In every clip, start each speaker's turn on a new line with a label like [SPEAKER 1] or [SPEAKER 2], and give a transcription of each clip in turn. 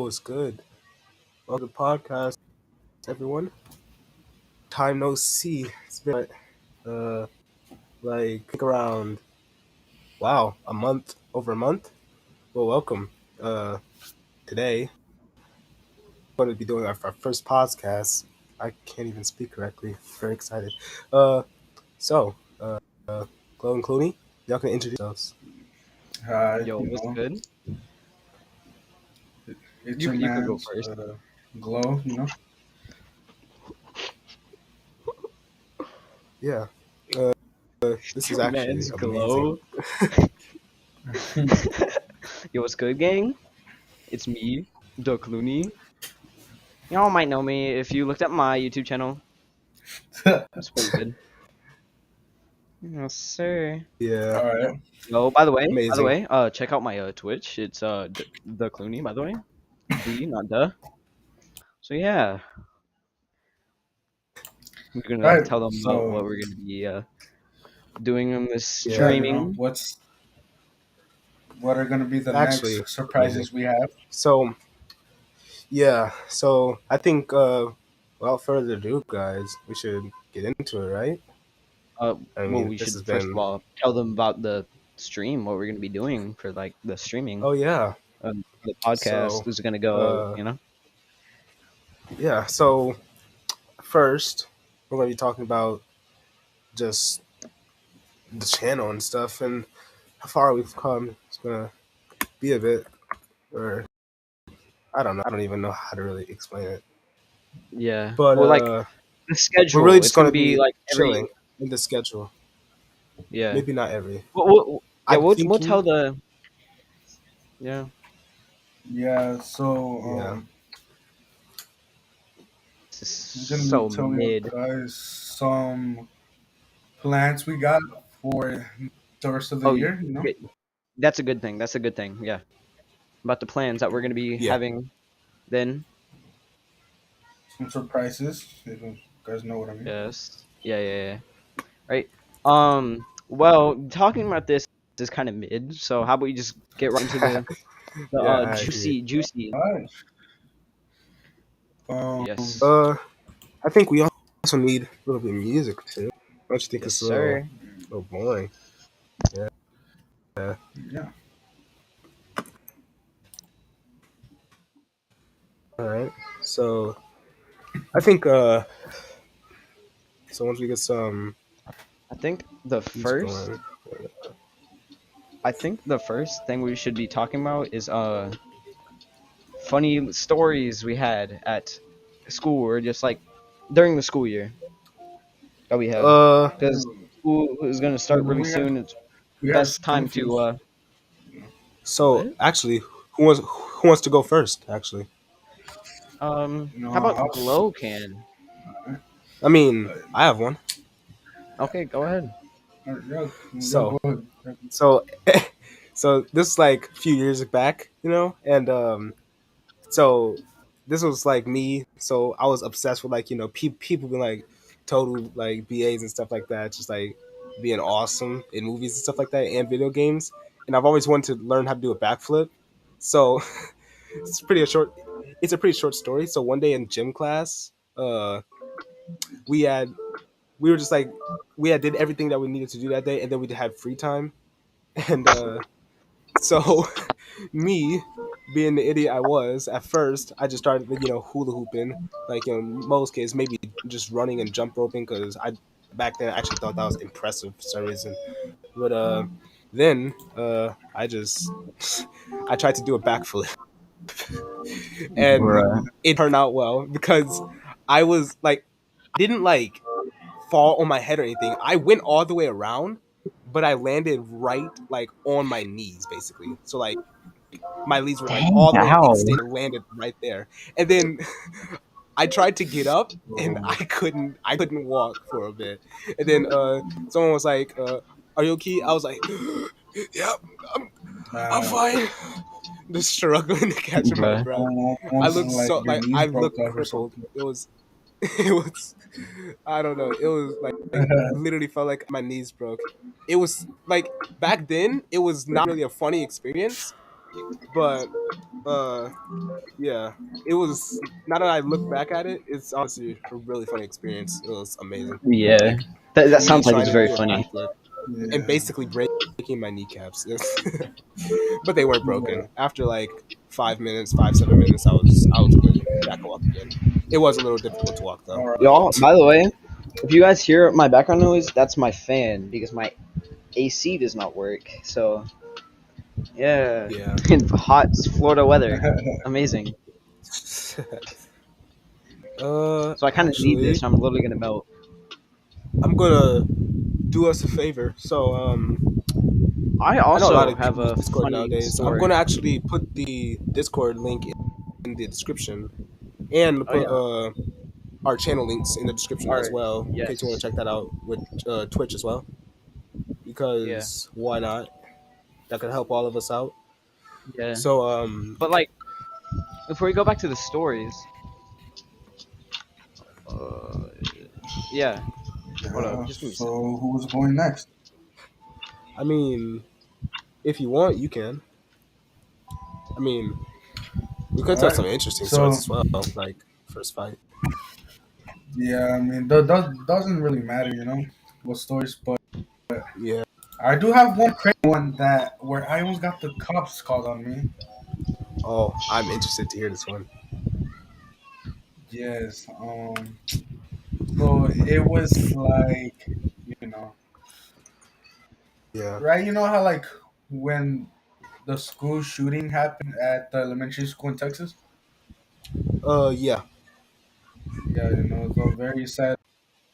[SPEAKER 1] what's good? Welcome to the podcast, everyone. Time no see. It's been uh like I think around a month, over a month. Well, welcome. Today we're going to be doing our first podcast. I can't even speak correctly. Very excited. Uh, so Chloe and Clooney, y'all can introduce yourselves.
[SPEAKER 2] Yo, what's good?
[SPEAKER 3] It's
[SPEAKER 2] You
[SPEAKER 3] your
[SPEAKER 2] you could go
[SPEAKER 3] man's
[SPEAKER 2] first.
[SPEAKER 3] glow,
[SPEAKER 1] Yeah. This is
[SPEAKER 2] Your
[SPEAKER 1] actually
[SPEAKER 2] man's
[SPEAKER 1] amazing.
[SPEAKER 2] glow. Yo, what's good, gang? It's me, the Clooney. Y'all might know me if you looked at my YouTube channel.
[SPEAKER 3] All
[SPEAKER 2] It's pretty good. Yes, sir.
[SPEAKER 1] Yeah.
[SPEAKER 3] right.
[SPEAKER 2] Yo, by the way,
[SPEAKER 1] Amazing.
[SPEAKER 2] check out my Twitch. It's the Clooney, by the way. D, not the. So yeah, we're
[SPEAKER 3] All
[SPEAKER 2] gonna
[SPEAKER 3] right.
[SPEAKER 2] tell them about
[SPEAKER 3] So,
[SPEAKER 2] what we're gonna be doing on this
[SPEAKER 1] Yeah.
[SPEAKER 2] streaming.
[SPEAKER 3] what are going to be the
[SPEAKER 1] Actually,
[SPEAKER 3] next
[SPEAKER 1] amazing.
[SPEAKER 3] surprises we have?
[SPEAKER 1] So yeah, so I think without further ado, guys, we should get into it, right? I
[SPEAKER 2] Well,
[SPEAKER 1] mean,
[SPEAKER 2] we
[SPEAKER 1] this
[SPEAKER 2] should
[SPEAKER 1] has
[SPEAKER 2] first of
[SPEAKER 1] been
[SPEAKER 2] all tell them about the stream, what we're gonna be doing for like the streaming.
[SPEAKER 1] oh yeah.
[SPEAKER 2] The podcast
[SPEAKER 1] So
[SPEAKER 2] is gonna go,
[SPEAKER 1] uh so first we're gonna be talking about just the channel and stuff and how far we've come. It's gonna be a bit or I don't know, I don't even know how to really explain it.
[SPEAKER 2] yeah.
[SPEAKER 1] But
[SPEAKER 2] Well, like the
[SPEAKER 1] we're really
[SPEAKER 2] schedule,
[SPEAKER 1] just
[SPEAKER 2] it's
[SPEAKER 1] gonna
[SPEAKER 2] gonna be
[SPEAKER 1] be
[SPEAKER 2] like every
[SPEAKER 1] chilling in the schedule.
[SPEAKER 2] yeah.
[SPEAKER 1] Maybe not every.
[SPEAKER 2] Yeah,
[SPEAKER 1] I'm
[SPEAKER 2] we'll tell
[SPEAKER 1] thinking
[SPEAKER 2] the yeah.
[SPEAKER 3] Yeah. So,
[SPEAKER 1] yeah.
[SPEAKER 2] This is
[SPEAKER 3] I'm going to be
[SPEAKER 2] so
[SPEAKER 3] telling you
[SPEAKER 2] mid.
[SPEAKER 3] guys some plans we got for the rest of the
[SPEAKER 2] Oh,
[SPEAKER 3] year.
[SPEAKER 2] that's a good thing. That's a good thing. Yeah, about the plans that we're gonna be
[SPEAKER 1] Yeah.
[SPEAKER 2] having then.
[SPEAKER 3] Some surprises, if you guys know what I mean.
[SPEAKER 2] Yes. Yeah. Right. Well, talking about this is kind of mid. So how about we just get right into the
[SPEAKER 1] Yeah, I agree.
[SPEAKER 2] juicy.
[SPEAKER 3] All right.
[SPEAKER 2] Yes.
[SPEAKER 1] Uh I think we also need a little bit of music too. Don't you think
[SPEAKER 2] Yes,
[SPEAKER 1] it's
[SPEAKER 2] sir.
[SPEAKER 1] a little boring? Yeah.
[SPEAKER 3] Yeah.
[SPEAKER 1] All right. So I think so once we get some
[SPEAKER 2] I think the
[SPEAKER 1] music
[SPEAKER 2] first
[SPEAKER 1] going,
[SPEAKER 2] I think the first thing we should be talking about is funny stories we had at school or just like during the school year that we have.
[SPEAKER 1] uh
[SPEAKER 2] Because school is gonna start really
[SPEAKER 3] We have
[SPEAKER 2] soon. It's
[SPEAKER 3] we have
[SPEAKER 2] best
[SPEAKER 3] some
[SPEAKER 2] time
[SPEAKER 3] few.
[SPEAKER 2] to
[SPEAKER 1] so
[SPEAKER 2] what?
[SPEAKER 1] actually who wants to go first actually?
[SPEAKER 2] How about
[SPEAKER 3] I'll,
[SPEAKER 2] Glow can?
[SPEAKER 1] I mean,
[SPEAKER 3] uh,
[SPEAKER 1] I have one.
[SPEAKER 2] Okay, go ahead.
[SPEAKER 3] yeah,
[SPEAKER 1] So
[SPEAKER 3] go ahead.
[SPEAKER 1] so so this is like a few years back, and so this was like me. So I was obsessed with like people being like total like BAs and stuff like that, just like being awesome in movies and stuff like that and video games. And I've always wanted to learn how to do a backflip. So it's pretty a short. It's a pretty short story. So one day in gym class, we had we were just like we had did everything that we needed to do that day, and then we had free time, and so me being the idiot I was at first, I just started hula hooping like most kids, maybe just running and jump roping because I back then I actually thought that was impressive for some reason. But then I just I tried to do a backflip and
[SPEAKER 2] Bruh.
[SPEAKER 1] it turned out well because I was like I didn't like fall on my head or anything. I went all the way around, but I landed right like on my knees basically. So like my knees were like all the way
[SPEAKER 2] Ow.
[SPEAKER 1] extended, landed right there. And then I tried to get up and
[SPEAKER 3] So,
[SPEAKER 1] I couldn't walk for a bit. And then someone was like, "Are you okay?" I was like, "Yep, I'm
[SPEAKER 3] uh,
[SPEAKER 1] fine." Just struggling to catch my
[SPEAKER 2] Bruh.
[SPEAKER 1] breath. I
[SPEAKER 3] almost
[SPEAKER 1] looked
[SPEAKER 3] like
[SPEAKER 1] so
[SPEAKER 3] your
[SPEAKER 1] like
[SPEAKER 3] knees
[SPEAKER 1] I
[SPEAKER 3] broke
[SPEAKER 1] looked
[SPEAKER 3] up or
[SPEAKER 1] crippled.
[SPEAKER 3] something.
[SPEAKER 1] It was it was I don't know. It was like literally felt like my knees broke. It was like back then it was not really a funny experience, But uh, yeah, it was. Now that I look back at it, it's honestly a really funny experience. It was amazing.
[SPEAKER 2] Yeah,
[SPEAKER 1] Like
[SPEAKER 2] that
[SPEAKER 1] me
[SPEAKER 2] sounds like it's
[SPEAKER 1] trying to
[SPEAKER 2] very
[SPEAKER 1] do a
[SPEAKER 2] funny.
[SPEAKER 1] backflip and
[SPEAKER 3] Yeah,
[SPEAKER 1] basically breaking my kneecaps. But they weren't
[SPEAKER 3] yeah.
[SPEAKER 1] broken. After like 5 minutes, 5 7 minutes, I was good. I could walk again. It was a little difficult to walk though.
[SPEAKER 3] All right.
[SPEAKER 2] Y'all, by the way, if you guys hear my background noise, that's my fan because my AC does not work. So yeah,
[SPEAKER 1] Yeah.
[SPEAKER 2] hot Florida weather, amazing. So I kind of need this.
[SPEAKER 1] Actually,
[SPEAKER 2] I'm literally gonna melt.
[SPEAKER 1] I'm gonna do us a favor. So
[SPEAKER 2] I
[SPEAKER 1] I know a lot
[SPEAKER 2] also
[SPEAKER 1] of
[SPEAKER 2] have
[SPEAKER 1] people use
[SPEAKER 2] a
[SPEAKER 1] Discord
[SPEAKER 2] funny
[SPEAKER 1] nowadays. I'm
[SPEAKER 2] story.
[SPEAKER 1] gonna actually put the Discord link in the description and
[SPEAKER 2] Oh
[SPEAKER 1] put
[SPEAKER 2] yeah.
[SPEAKER 1] our channel links in the description
[SPEAKER 2] All
[SPEAKER 1] as
[SPEAKER 2] right.
[SPEAKER 1] well, in case you want
[SPEAKER 2] Yes.
[SPEAKER 1] to check that out with Twitch as well.
[SPEAKER 2] Yeah.
[SPEAKER 1] Because why not? That could help all of us out.
[SPEAKER 2] Yeah.
[SPEAKER 1] So
[SPEAKER 2] But like, before we go back to the stories, uh, yeah. Hold up.
[SPEAKER 3] Yeah.
[SPEAKER 2] Just give me a
[SPEAKER 3] So
[SPEAKER 2] second.
[SPEAKER 3] who's going next?
[SPEAKER 1] I mean, if you want, you can. I mean, we could
[SPEAKER 3] All
[SPEAKER 1] tell
[SPEAKER 3] right.
[SPEAKER 1] some interesting stories
[SPEAKER 3] So
[SPEAKER 1] as well, like first fight.
[SPEAKER 3] yeah, I mean, doesn't really matter, what stories, but
[SPEAKER 1] Yeah.
[SPEAKER 3] I do have one crazy one that where I almost got the cops called on me.
[SPEAKER 1] Oh, I'm interested to hear this one.
[SPEAKER 3] Yes. So it was like, you know,
[SPEAKER 1] Yeah.
[SPEAKER 3] right? You know how like when the school shooting happened at the elementary school in Texas?
[SPEAKER 1] Yeah.
[SPEAKER 3] Yeah, it's a very sad,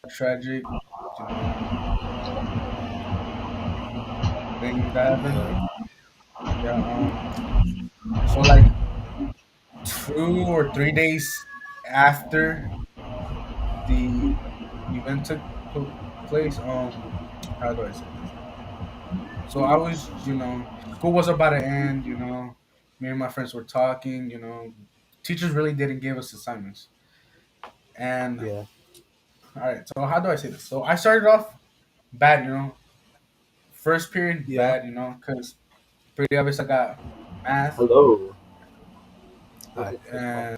[SPEAKER 3] tragic, you know, thing that happened.
[SPEAKER 1] Yeah.
[SPEAKER 3] Yeah. So like 2 or 3 days after the event took place, how do I say this? So I was, school was about to end. Me and my friends were talking. Teachers really didn't give us assignments. And
[SPEAKER 1] Yeah.
[SPEAKER 3] all right, so how do I say this? So I started off bad. First period
[SPEAKER 1] Yeah.
[SPEAKER 3] bad. Because pretty obvious I got math,
[SPEAKER 2] Hello.
[SPEAKER 1] Hi.
[SPEAKER 3] and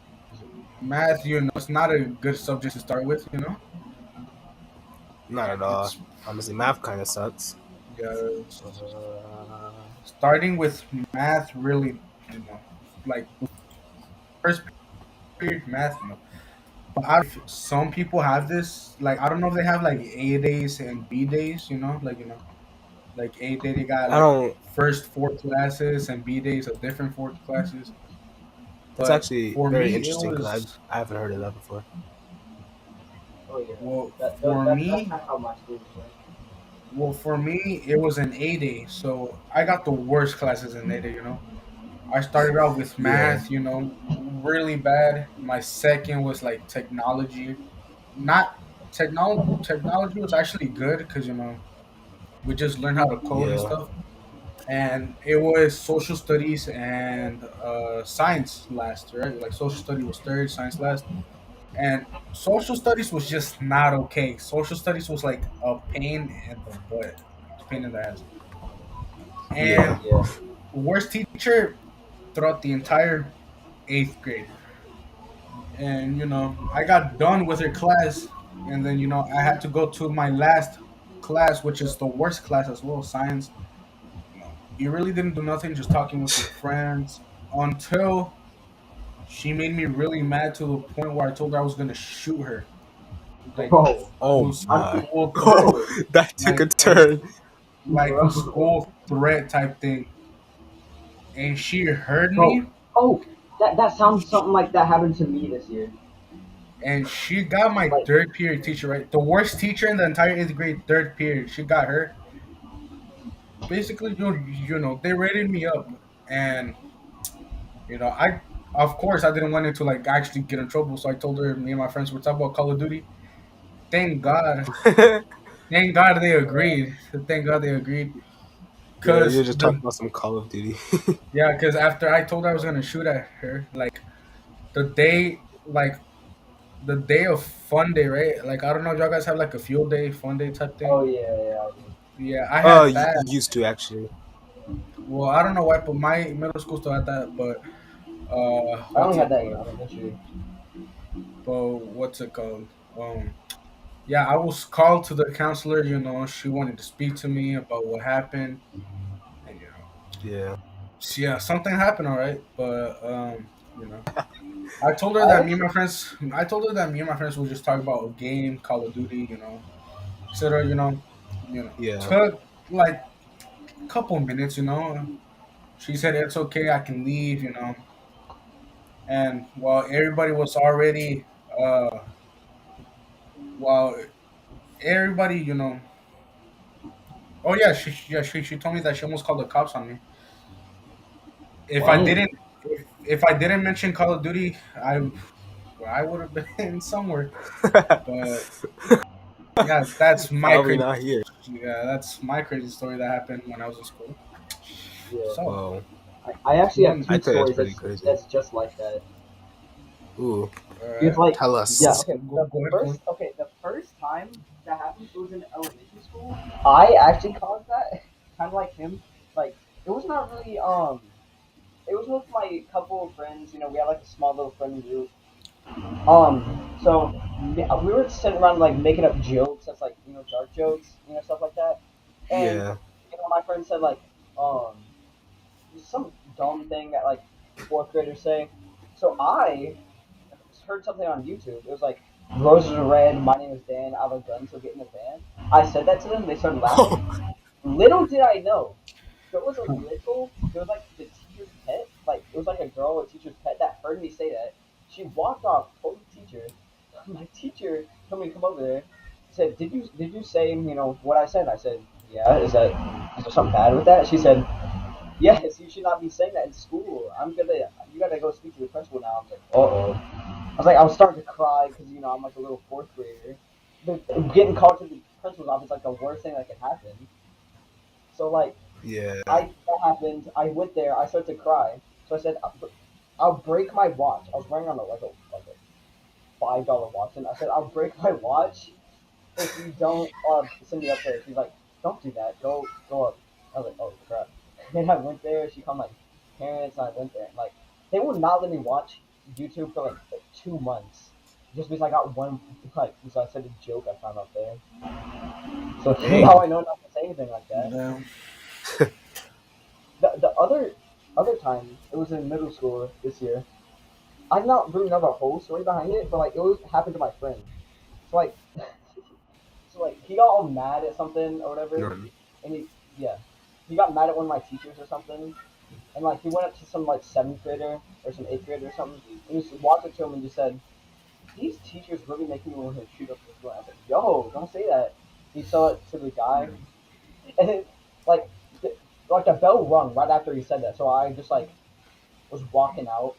[SPEAKER 3] math. It's not a good subject to start with.
[SPEAKER 1] Not at all.
[SPEAKER 3] It's
[SPEAKER 1] Honestly, math kind of sucks.
[SPEAKER 3] yeah,
[SPEAKER 2] Uh,
[SPEAKER 3] starting with math really, like first period math. But some people have this. Like I don't know if they have like A days and B days. Like A day they got
[SPEAKER 1] I
[SPEAKER 3] like
[SPEAKER 1] don't.
[SPEAKER 3] first four classes and B days of different four classes.
[SPEAKER 1] That's
[SPEAKER 3] But
[SPEAKER 1] actually
[SPEAKER 3] for
[SPEAKER 1] very
[SPEAKER 3] me, it
[SPEAKER 1] interesting because
[SPEAKER 3] was
[SPEAKER 1] I haven't heard of that before.
[SPEAKER 2] oh yeah.
[SPEAKER 3] well
[SPEAKER 2] That,
[SPEAKER 3] for
[SPEAKER 2] that's
[SPEAKER 3] me.
[SPEAKER 2] kind of how my school was.
[SPEAKER 3] Well, for me, it was an A day, so I got the worst classes in A day. I started out with
[SPEAKER 1] Yeah.
[SPEAKER 3] math, really bad. My second was like technology. Not technology was actually good because we just learned how to code and
[SPEAKER 1] Yeah.
[SPEAKER 3] stuff. And it was social studies and science last, right? Like social study was third, science last, and social studies was just not okay. Social studies was like a pain in the butt, pain in the ass.
[SPEAKER 1] Yeah.
[SPEAKER 3] And worst teacher throughout the entire eighth grade. And I got done with her class, and then I had to go to my last class, which is the worst class as well, science. You really didn't do nothing, just talking with your friends until she made me really mad to the point where I told her I was gonna shoot her, like
[SPEAKER 2] Bro,
[SPEAKER 1] Oh
[SPEAKER 3] a
[SPEAKER 1] my.
[SPEAKER 3] school threat,
[SPEAKER 1] Oh, that took a
[SPEAKER 3] like
[SPEAKER 1] turn.
[SPEAKER 3] like a
[SPEAKER 2] bro,
[SPEAKER 3] school threat type thing. And she heard
[SPEAKER 2] bro.
[SPEAKER 3] me,
[SPEAKER 2] Oh, that sounds something like that happened to me this year.
[SPEAKER 3] and she got my
[SPEAKER 2] Like,
[SPEAKER 3] third period teacher, right? The worst teacher in the entire eighth grade, third period. She got her. Basically, they rated me up, and I, of course, I didn't want it to like actually get in trouble, so I told her me and my friends were talking about Call of Duty. Thank God, thank God they agreed. Thank God they agreed,
[SPEAKER 1] Yeah,
[SPEAKER 3] cause
[SPEAKER 1] you're just talking
[SPEAKER 3] the
[SPEAKER 1] about some Call of Duty.
[SPEAKER 3] yeah, cause after I told her I was gonna shoot at her, like the day, like the day of fun day, right? Like I don't know if y'all guys have like a field day, fun day type thing.
[SPEAKER 2] oh yeah, yeah.
[SPEAKER 3] Yeah, I had that.
[SPEAKER 1] Used to actually.
[SPEAKER 3] well, I don't know why, but my middle school still had that. But
[SPEAKER 4] I only
[SPEAKER 3] what's
[SPEAKER 4] had
[SPEAKER 3] it
[SPEAKER 4] that in
[SPEAKER 3] called?
[SPEAKER 4] elementary.
[SPEAKER 3] But what's it called? Yeah, I was called to the counselor. You know, she wanted to speak to me about what happened, and
[SPEAKER 1] Yeah.
[SPEAKER 3] yeah, something happened, all right. But you know, I told her
[SPEAKER 4] I
[SPEAKER 3] that me and
[SPEAKER 4] actually
[SPEAKER 3] my friends. I told her that me and my friends would just talk about a game, Call of Duty. Said her,
[SPEAKER 1] Yeah.
[SPEAKER 3] took like a couple minutes. She said it's okay, I can leave. And while everybody was already, while everybody, oh yeah, she told me that she almost called the cops on me. If I
[SPEAKER 4] dang.
[SPEAKER 3] didn't, if I didn't mention Call of Duty, I would have been somewhere. But yeah,
[SPEAKER 1] Probably not here.
[SPEAKER 3] that's my crazy story that happened when I was in school.
[SPEAKER 4] Yeah.
[SPEAKER 3] So
[SPEAKER 1] Well,
[SPEAKER 4] I actually have
[SPEAKER 3] one,
[SPEAKER 1] I
[SPEAKER 4] two
[SPEAKER 1] tell you, it's
[SPEAKER 4] stories
[SPEAKER 1] pretty crazy.
[SPEAKER 4] that's just like that.
[SPEAKER 1] Ooh,
[SPEAKER 3] all
[SPEAKER 4] Because
[SPEAKER 3] right,
[SPEAKER 4] like
[SPEAKER 1] tell
[SPEAKER 4] yeah,
[SPEAKER 1] us.
[SPEAKER 4] okay.
[SPEAKER 3] go ahead, Quinn.
[SPEAKER 4] The first time that happened, it was in elementary school. I actually caused that, kind of like him. Like it was not really it was with my couple of friends. We had like a small little friend group. So we were sitting around like making up jokes. That's like dark jokes, stuff like that. And
[SPEAKER 1] Yeah.
[SPEAKER 4] my friend said like um some dumb thing that like fourth graders say. So I heard something on YouTube. It was like roses are red. My name is Dan. I have a gun, so get in the van. I said that to them. They started laughing. Little did I know, there was like the teacher's pet. Like it was like a girl, a teacher's pet that heard me say that. She walked off, told the teacher. My teacher told me to come over there. Said, "Did you say what I said?" I said, "Yeah." Is there something bad with that? She said, "Yes, you should not be saying that in school. You gotta go speak to the principal now." I was like, "Uh oh." I was starting to cry because I'm like a little fourth grader. Getting called to the principal's office is like the worst thing that could happen. So like
[SPEAKER 1] Yeah.
[SPEAKER 4] that happened. I went there. I started to cry. So I said, "I'll break my watch." I was wearing on a $5 watch, and I said, "I'll break my watch if you don't send me up there." She's like, "Don't do that. Go up." I was like, "Oh crap!" And I went there. She called my parents, and I went there. And, like they would not let me watch YouTube for like 2 months, just because I got one because I said a joke I found out there. So now
[SPEAKER 1] Dang.
[SPEAKER 4] I know not to say anything like that.
[SPEAKER 3] Yeah.
[SPEAKER 4] The other time it was in middle school this year. I not really know the whole story behind it, but like it was happened to my friend. So like he got all mad at something or whatever,
[SPEAKER 1] No.
[SPEAKER 4] and yeah he got mad at one of my teachers or something, and like he went up to some like seventh grader or some eighth grader or something, and he just walked up to him and just said, "These teachers really make me want to shoot up the school." I said, "Yo, don't say that." He saw it to the guy, and then like the, like the bell rung right after he said that, so I just like was walking out,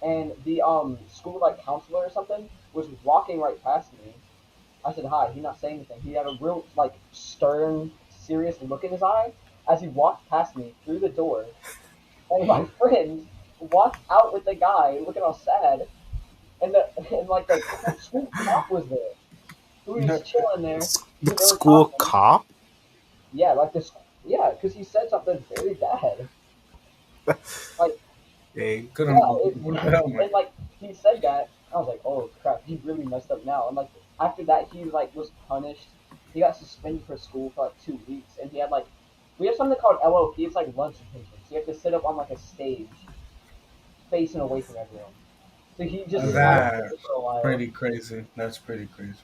[SPEAKER 4] and the school like counselor or something was walking right past me. I said hi. He not saying anything. He had a real like stern, serious look in his eye as he walked past me through the door, and my friend walked out with the guy looking all sad, and and like the school cop was there, who was just chilling there.
[SPEAKER 1] The
[SPEAKER 4] They were
[SPEAKER 1] school
[SPEAKER 4] talking.
[SPEAKER 1] cop?
[SPEAKER 4] Yeah, like this. Yeah, because he said something very bad. Like
[SPEAKER 1] Dang.
[SPEAKER 3] Couldn't.
[SPEAKER 4] yeah,
[SPEAKER 3] Oh my.
[SPEAKER 4] and like he said that, I was like, oh crap, he really messed up now. And like after that, he like was punished. He got suspended for school for like 2 weeks, and he had like we have something called LLP. It's like lunch detention. So you have to sit up on like a stage, facing away from everyone. So he just sat up
[SPEAKER 3] That's
[SPEAKER 4] there for a while.
[SPEAKER 3] pretty crazy. That's pretty crazy.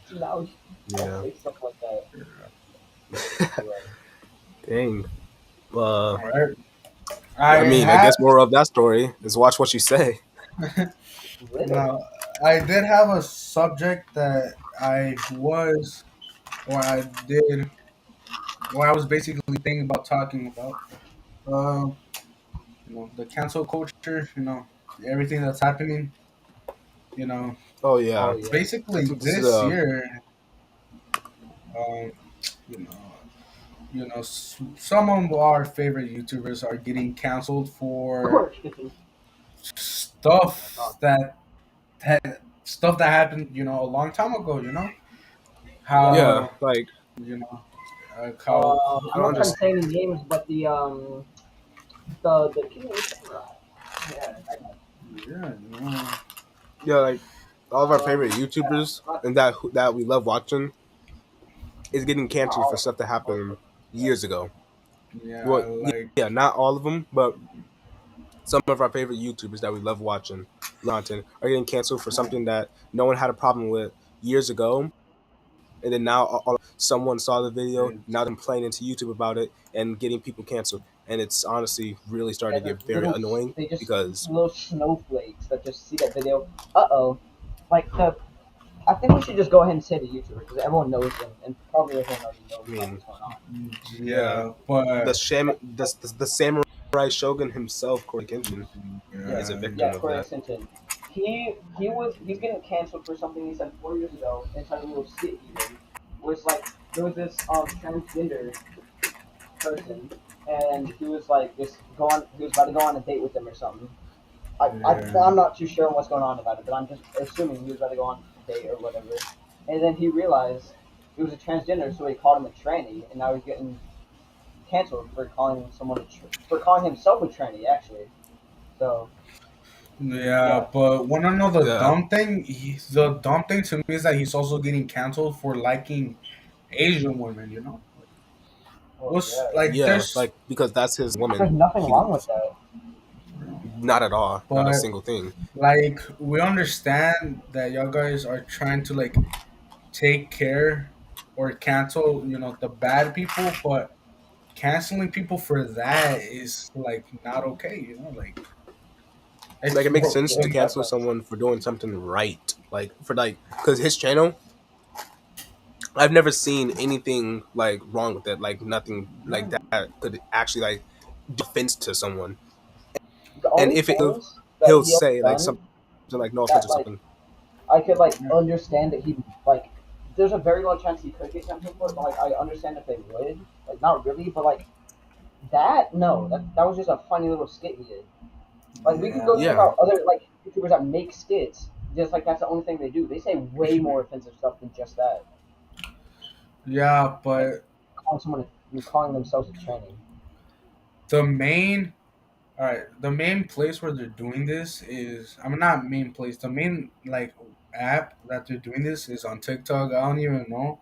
[SPEAKER 4] So now I'll
[SPEAKER 1] Yeah.
[SPEAKER 4] say stuff like that. But,
[SPEAKER 1] Dang.
[SPEAKER 3] All right. I
[SPEAKER 1] I mean, I
[SPEAKER 3] had
[SPEAKER 1] guess more of that story is watch what you say.
[SPEAKER 4] literally,
[SPEAKER 3] no. I did have a subject that I was, or I did, or I was basically thinking about talking about. Um, the cancel culture. Everything that's happening. You know,
[SPEAKER 1] Oh
[SPEAKER 4] oh
[SPEAKER 1] yeah.
[SPEAKER 4] yeah,
[SPEAKER 1] That's
[SPEAKER 3] basically
[SPEAKER 1] what this is.
[SPEAKER 3] this year. Um, you know, some of our favorite YouTubers are getting canceled for stuff that happened, a long time ago.
[SPEAKER 1] Yeah.
[SPEAKER 3] How
[SPEAKER 1] Like
[SPEAKER 3] you know how
[SPEAKER 1] I
[SPEAKER 4] I'm
[SPEAKER 1] don't
[SPEAKER 4] not trying to
[SPEAKER 1] understand.
[SPEAKER 4] say any names, but the King of the Samurai. Yeah, that guy.
[SPEAKER 3] yeah, you know,
[SPEAKER 1] Yeah, like all of our favorite
[SPEAKER 4] Yeah,
[SPEAKER 1] YouTubers
[SPEAKER 4] I'm not,
[SPEAKER 1] and that we love watching is getting
[SPEAKER 4] not
[SPEAKER 1] canceled for
[SPEAKER 4] all of
[SPEAKER 1] stuff
[SPEAKER 4] them.
[SPEAKER 1] that
[SPEAKER 4] Most of
[SPEAKER 1] happened
[SPEAKER 4] them.
[SPEAKER 1] years ago.
[SPEAKER 3] yeah,
[SPEAKER 1] Well,
[SPEAKER 3] like
[SPEAKER 1] yeah, not all of them, but some of our favorite YouTubers that we love watching content are getting canceled for
[SPEAKER 3] yeah,
[SPEAKER 1] something that no one had a problem with years ago, and then now someone saw the video, now
[SPEAKER 3] it's,
[SPEAKER 1] they're complaining to YouTube about it and getting people canceled, and it's honestly really
[SPEAKER 4] Yeah,
[SPEAKER 1] starting to
[SPEAKER 4] the
[SPEAKER 1] get very annoying
[SPEAKER 4] they just
[SPEAKER 1] because
[SPEAKER 4] little snowflakes that just see that video. Uh-oh. Like the I think we should just go ahead and say the YouTuber because everyone knows them and probably everyone already
[SPEAKER 1] I
[SPEAKER 4] knows about
[SPEAKER 1] mean,
[SPEAKER 4] what's going on.
[SPEAKER 1] yeah,
[SPEAKER 3] yeah, but
[SPEAKER 1] the samurai shogun himself, Corey Kenshin, is
[SPEAKER 4] Yes.
[SPEAKER 1] a
[SPEAKER 3] yeah,
[SPEAKER 1] victim
[SPEAKER 4] Yeah,
[SPEAKER 1] of
[SPEAKER 4] Corey
[SPEAKER 1] that.
[SPEAKER 4] Extension. He's getting canceled for something he said 4 years ago inside a little skit he did. Where it's like there was this transgender person and he was like just going he was about to go on a date with them or something. I'm
[SPEAKER 3] yeah,
[SPEAKER 4] not too sure what's going on about it, but I'm just assuming he was about to go on a date or whatever. And then he realized he was a transgender, so he called him a tranny, and now he's getting canceled for calling someone for calling himself a tranny, actually. So
[SPEAKER 3] yeah.
[SPEAKER 4] yeah,
[SPEAKER 3] But wanna know the
[SPEAKER 1] Yeah,
[SPEAKER 3] dumb thing? The dumb thing to me is that he's also getting canceled for liking Asian women. You know,
[SPEAKER 4] well,
[SPEAKER 3] was
[SPEAKER 4] yeah.
[SPEAKER 3] like
[SPEAKER 1] yeah,
[SPEAKER 3] there's,
[SPEAKER 1] like because that's his
[SPEAKER 4] There's
[SPEAKER 1] woman.
[SPEAKER 4] nothing
[SPEAKER 1] He
[SPEAKER 4] wrong with that.
[SPEAKER 1] not at all, not a
[SPEAKER 3] but
[SPEAKER 1] single thing.
[SPEAKER 3] like we understand that y'all guys are trying to like take care or cancel, you know, the bad people, but canceling people for that is like not okay, you know, like
[SPEAKER 1] Like
[SPEAKER 3] it's
[SPEAKER 1] it makes
[SPEAKER 3] what
[SPEAKER 1] sense
[SPEAKER 4] Yeah,
[SPEAKER 1] to
[SPEAKER 3] when
[SPEAKER 1] cancel
[SPEAKER 4] definitely.
[SPEAKER 1] someone for doing something right, like for like because his channel, I've never seen anything like wrong with it, like nothing like
[SPEAKER 3] no,
[SPEAKER 1] that could actually like defense to someone.
[SPEAKER 4] The
[SPEAKER 1] And
[SPEAKER 4] only
[SPEAKER 1] if it,
[SPEAKER 4] things that
[SPEAKER 1] he'll
[SPEAKER 4] he has
[SPEAKER 1] say like something
[SPEAKER 4] done
[SPEAKER 1] like no offense
[SPEAKER 4] that
[SPEAKER 1] or
[SPEAKER 4] like
[SPEAKER 1] something.
[SPEAKER 4] I could like
[SPEAKER 3] yeah,
[SPEAKER 4] understand that he like there's a very low chance he could get canceled for it, but like I understand if they would. Like not really, but like that no, that was just a funny little skit he did. Like we could
[SPEAKER 3] yeah,
[SPEAKER 4] go check
[SPEAKER 1] Yeah,
[SPEAKER 4] out other like YouTubers that make skits. Just like that's the only thing they do. They say way more offensive stuff than just that.
[SPEAKER 3] yeah,
[SPEAKER 4] Like
[SPEAKER 3] but
[SPEAKER 4] calling themselves a tranny.
[SPEAKER 3] the main, all right, the main place where they're doing this is, I mean, not main place, the main like app that they're doing this is on TikTok. I don't even know,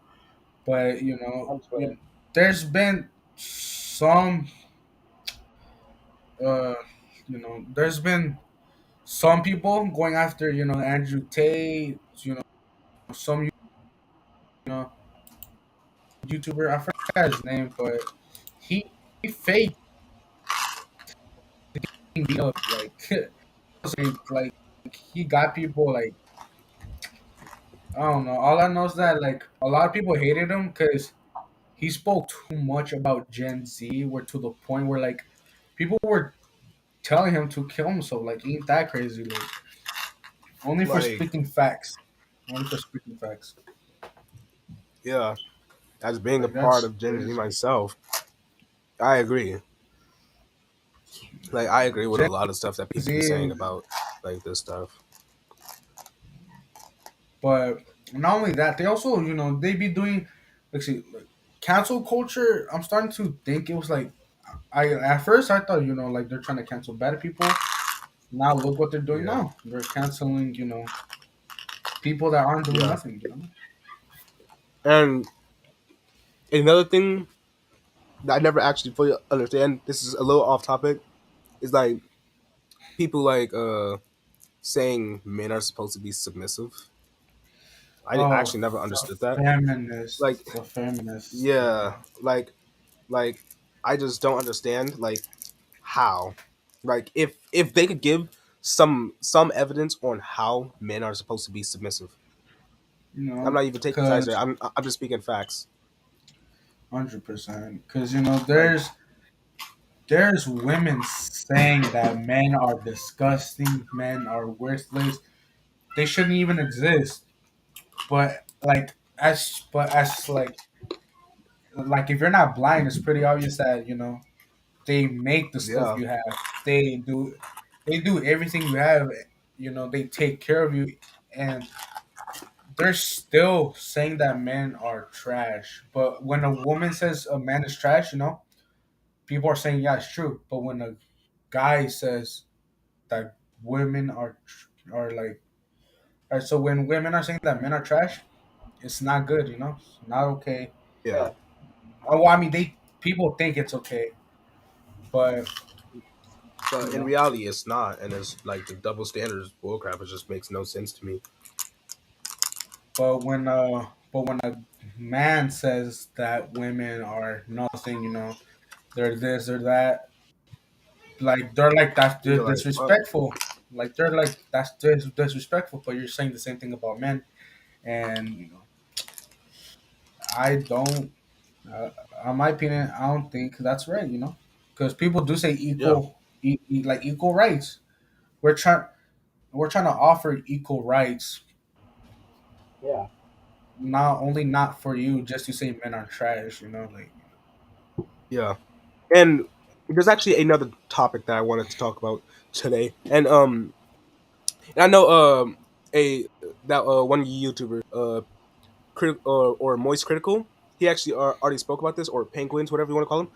[SPEAKER 3] but
[SPEAKER 4] On Twitter.
[SPEAKER 3] there's been some, uh, there's been some people going after, Andrew Tate, some, know, YouTuber. I forgot his name, but he faked me up like he got people like, I don't know. All I know is that like a lot of people hated him because he spoke too much about Gen Z, where to the point where like people were telling him to kill himself. Like, ain't that crazy? Like, only for
[SPEAKER 1] like
[SPEAKER 3] speaking facts. Only for speaking facts.
[SPEAKER 1] yeah, as being a
[SPEAKER 3] Like,
[SPEAKER 1] part
[SPEAKER 3] that's
[SPEAKER 1] of Gen Z
[SPEAKER 3] crazy.
[SPEAKER 1] myself, I agree. Like I agree with a
[SPEAKER 3] Gen
[SPEAKER 1] lot of stuff that people be saying
[SPEAKER 3] Z,
[SPEAKER 1] about like this stuff.
[SPEAKER 3] but not only that, they also, they be doing, let's see, like, cancel culture. I'm starting to think it was like, I at first I thought, like they're trying to cancel bad people. Now look what they're doing
[SPEAKER 1] Yeah,
[SPEAKER 3] now. They're canceling, people that aren't doing
[SPEAKER 1] yeah.
[SPEAKER 3] nothing.
[SPEAKER 1] And another thing that I never actually fully understand. This is a little off topic. Is like people like saying men are supposed to be submissive. I
[SPEAKER 3] Oh,
[SPEAKER 1] actually never
[SPEAKER 3] the
[SPEAKER 1] understood that. Like,
[SPEAKER 3] feminists, the feminists.
[SPEAKER 1] yeah,
[SPEAKER 3] Yeah.
[SPEAKER 1] like I just don't understand like how, like if they could give some evidence on how men are supposed to be submissive. I'm not even taking sides there.
[SPEAKER 3] Because
[SPEAKER 1] I'm just speaking facts.
[SPEAKER 3] 100%. Because
[SPEAKER 1] Like,
[SPEAKER 3] there's women saying that men are disgusting, men are worthless, they shouldn't even exist. But like as like if you're not blind, it's pretty obvious that they make the stuff
[SPEAKER 1] yeah,
[SPEAKER 3] you have. They do everything you have. They take care of you, and they're still saying that men are trash. But when a woman says a man is trash, people are saying yeah, it's true. But when a guy says that women are like, all right, so when women are saying that men are trash, it's not good. It's not okay.
[SPEAKER 1] Yeah.
[SPEAKER 4] Yeah,
[SPEAKER 3] Oh, well, I mean, they people think it's okay, but
[SPEAKER 1] But
[SPEAKER 3] you
[SPEAKER 1] in
[SPEAKER 3] know,
[SPEAKER 1] reality, it's not, and it's like the double standards bullcrap. It just makes no sense to me.
[SPEAKER 3] but when a man says that women are nothing, they're this or that, like they're like that's
[SPEAKER 1] You're like, what?
[SPEAKER 3] disrespectful. Like they're like that's disrespectful. But you're saying the same thing about men, and I don't. Uh, in my opinion, I don't think that's right. Because people do say
[SPEAKER 1] Yeah,
[SPEAKER 3] like equal rights. We're trying we're trying to offer equal rights,
[SPEAKER 4] yeah,
[SPEAKER 3] not for you just to say men are trash. Like
[SPEAKER 1] yeah. And there's actually another topic that I wanted to talk about today, and I know a that one YouTuber or Moist Critical, he actually already spoke about this, or Penguins, whatever you want to call them.